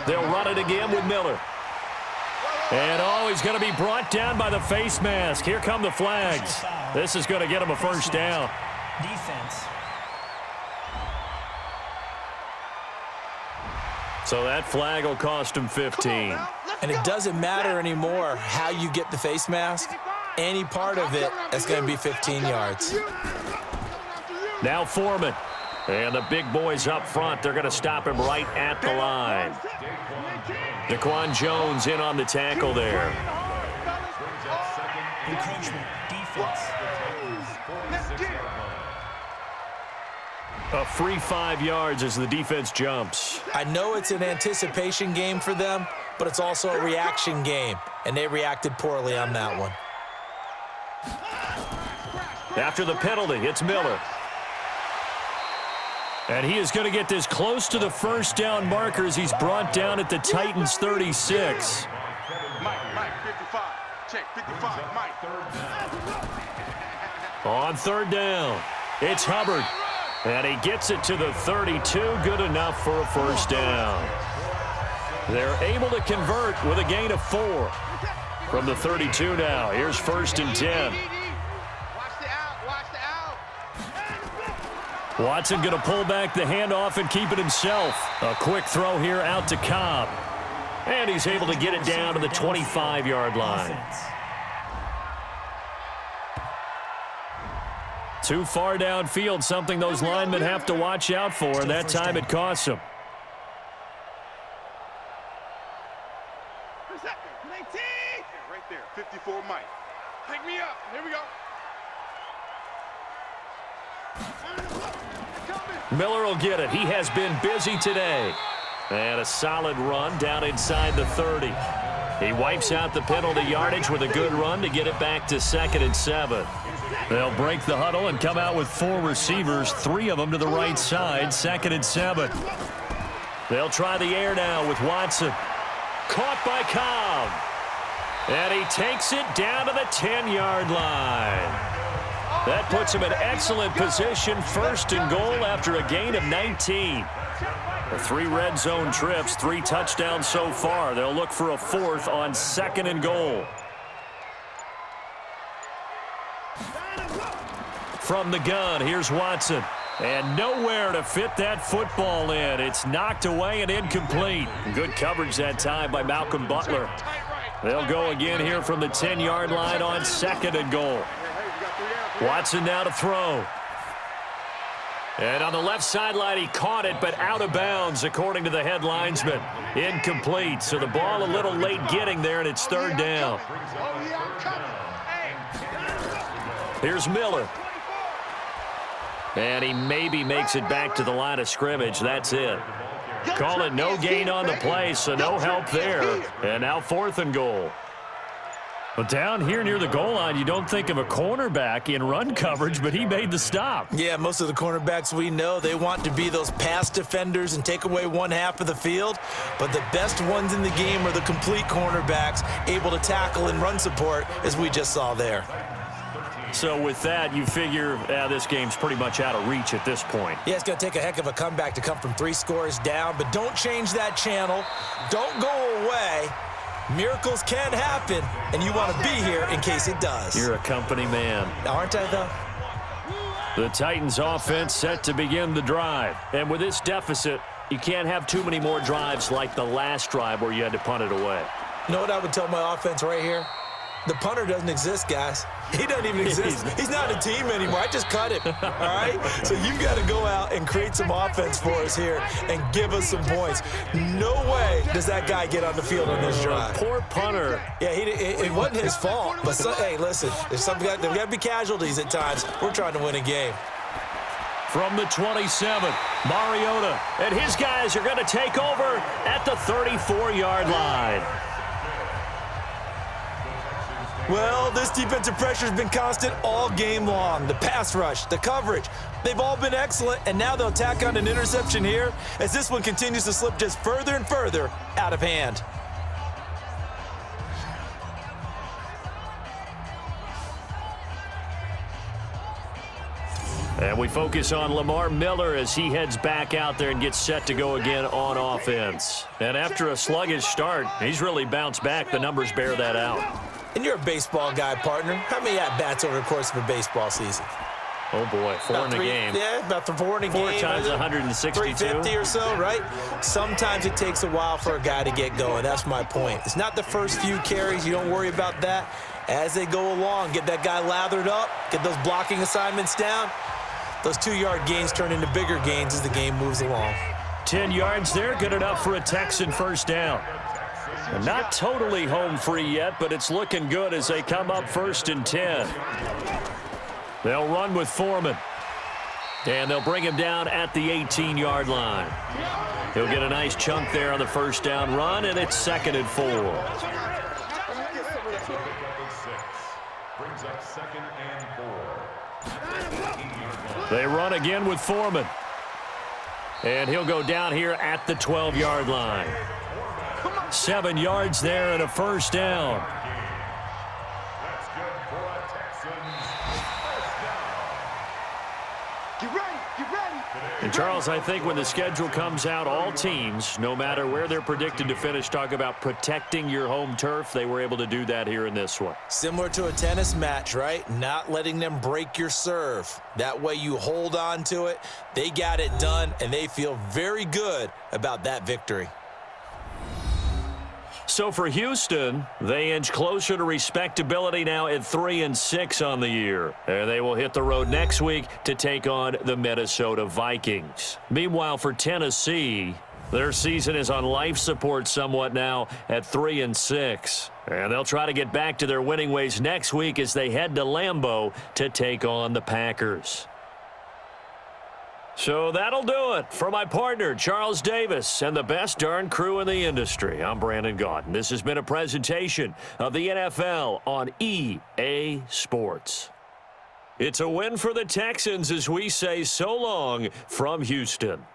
[SPEAKER 2] They'll run it again with Miller. And, he's going to be brought down by the face mask. Here come the flags. This is going to get him a 1st down.
[SPEAKER 5] Defense.
[SPEAKER 2] So that flag will cost him 15.
[SPEAKER 3] And it doesn't matter anymore how you get the face mask. Any part of it is going to be 15 yards.
[SPEAKER 2] Now Foreman. And the big boys up front, they're going to stop him right at the line. Daquan Jones in on the tackle there.
[SPEAKER 5] Encroachment. Defense.
[SPEAKER 2] A free 5 yards as the defense jumps.
[SPEAKER 3] I know it's an anticipation game for them, but it's also a reaction game, and they reacted poorly on that one.
[SPEAKER 2] After the penalty, it's Miller. And he is going to get this close to the first down markers. He's brought down at the Titans' 36.
[SPEAKER 4] Mike, 55. Check, 55, Mike.
[SPEAKER 2] On third down, it's Hubbard. And he gets it to the 32. Good enough for a first down. They're able to convert with a gain of 4. From the 32 now, here's 1st and 10. Watson going to pull back the handoff and keep it himself. A quick throw here out to Cobb. And he's able to get it down to the 25-yard line. Too far downfield, something those linemen have to watch out for, and that time it costs them.
[SPEAKER 4] Right there, 54 Mike. Pick me up. Here we go.
[SPEAKER 2] Miller will get it. He has been busy today. And a solid run down inside the 30. He wipes out the penalty yardage with a good run to get it back to 2nd and 7. They'll break the huddle and come out with 4 receivers, 3 of them to the right side, 2nd and 7. They'll try the air now with Watson. Caught by Cobb. And he takes it down to the 10-yard line. That puts him in excellent position, 1st and goal after a gain of 19. The 3 red zone trips, 3 touchdowns so far. They'll look for a 4th on 2nd and goal. From the gun, here's Watson. And nowhere to fit that football in. It's knocked away and incomplete. Good coverage that time by Malcolm Butler. They'll go again here from the 10-yard line on 2nd and goal. Watson now to throw. And on the left sideline, he caught it, but out of bounds, according to the head linesman. Incomplete, so the ball a little late getting there, and it's 3rd down. Here's Miller. And he maybe makes it back to the line of scrimmage. That's it. Call it no gain on the play, so no help there. And now 4th and goal. But down here near the goal line, you don't think of a cornerback in run coverage, but he made the stop.
[SPEAKER 3] Yeah, most of the cornerbacks we know, they want to be those pass defenders and take away one half of the field. But the best ones in the game are the complete cornerbacks, able to tackle and run support, as we just saw there.
[SPEAKER 2] So with that, you figure this game's pretty much out of reach at this point.
[SPEAKER 3] Yeah, it's going to take a heck of a comeback to come from 3 scores down, but don't change that channel. Don't go away. Miracles can happen, and you want to be here in case it does.
[SPEAKER 2] You're a company man.
[SPEAKER 3] Aren't I, though?
[SPEAKER 2] The Titans offense set to begin the drive. And with this deficit, you can't have too many more drives like the last drive where you had to punt it away.
[SPEAKER 3] You know what I would tell my offense right here? The punter doesn't exist, guys. He doesn't even exist. He's not a team anymore. I just cut him, all right? So you've got to go out and create some offense for us here and give us some points. No way does that guy get on the field on this drive.
[SPEAKER 2] Poor punter.
[SPEAKER 3] Yeah, it wasn't his fault. But, hey, listen, there's got to be casualties at times. We're trying to win a game.
[SPEAKER 2] From the 27, Mariota and his guys are going to take over at the 34-yard line.
[SPEAKER 3] Well, this defensive pressure has been constant all game long. The pass rush, the coverage, they've all been excellent, and now they'll tack on an interception here as this one continues to slip just further and further out of hand.
[SPEAKER 2] And we focus on Lamar Miller as he heads back out there and gets set to go again on offense. And after a sluggish start, he's really bounced back. The numbers bear that out.
[SPEAKER 3] And you're a baseball guy, partner. How many at-bats over the course of a baseball season?
[SPEAKER 2] Oh, boy, 4 in a game.
[SPEAKER 3] Yeah, about 4 in a game.
[SPEAKER 2] 4 times 162.
[SPEAKER 3] 350 or so, right? Sometimes it takes a while for a guy to get going. That's my point. It's not the first few carries. You don't worry about that. As they go along, get that guy lathered up, get those blocking assignments down. Those 2-yard gains turn into bigger gains as the game moves along.
[SPEAKER 2] 10 yards there, good enough for a Texan first down. And not totally home free yet, but it's looking good as they come up 1st and 10. They'll run with Foreman. And they'll bring him down at the 18-yard line. He'll get a nice chunk there on the first down run, and it's 2nd and 4.
[SPEAKER 6] Brings up 2nd and 4.
[SPEAKER 2] They run again with Foreman. And he'll go down here at the 12-yard line. 7 yards there and a first down.
[SPEAKER 4] Get ready, get ready.
[SPEAKER 2] And Charles, I think when the schedule comes out, all teams, no matter where they're predicted to finish, talk about protecting your home turf. They were able to do that here in this one.
[SPEAKER 3] Similar to a tennis match, right? Not letting them break your serve. That way you hold on to it. They got it done, and they feel very good about that victory.
[SPEAKER 2] So for Houston, they inch closer to respectability now at 3-6 on the year. And they will hit the road next week to take on the Minnesota Vikings. Meanwhile, for Tennessee, their season is on life support somewhat now at 3-6. And they'll try to get back to their winning ways next week as they head to Lambeau to take on the Packers. So that'll do it for my partner, Charles Davis, and the best darn crew in the industry. I'm Brandon Gaudin. This has been a presentation of the NFL on EA Sports. It's a win for the Texans as we say so long from Houston.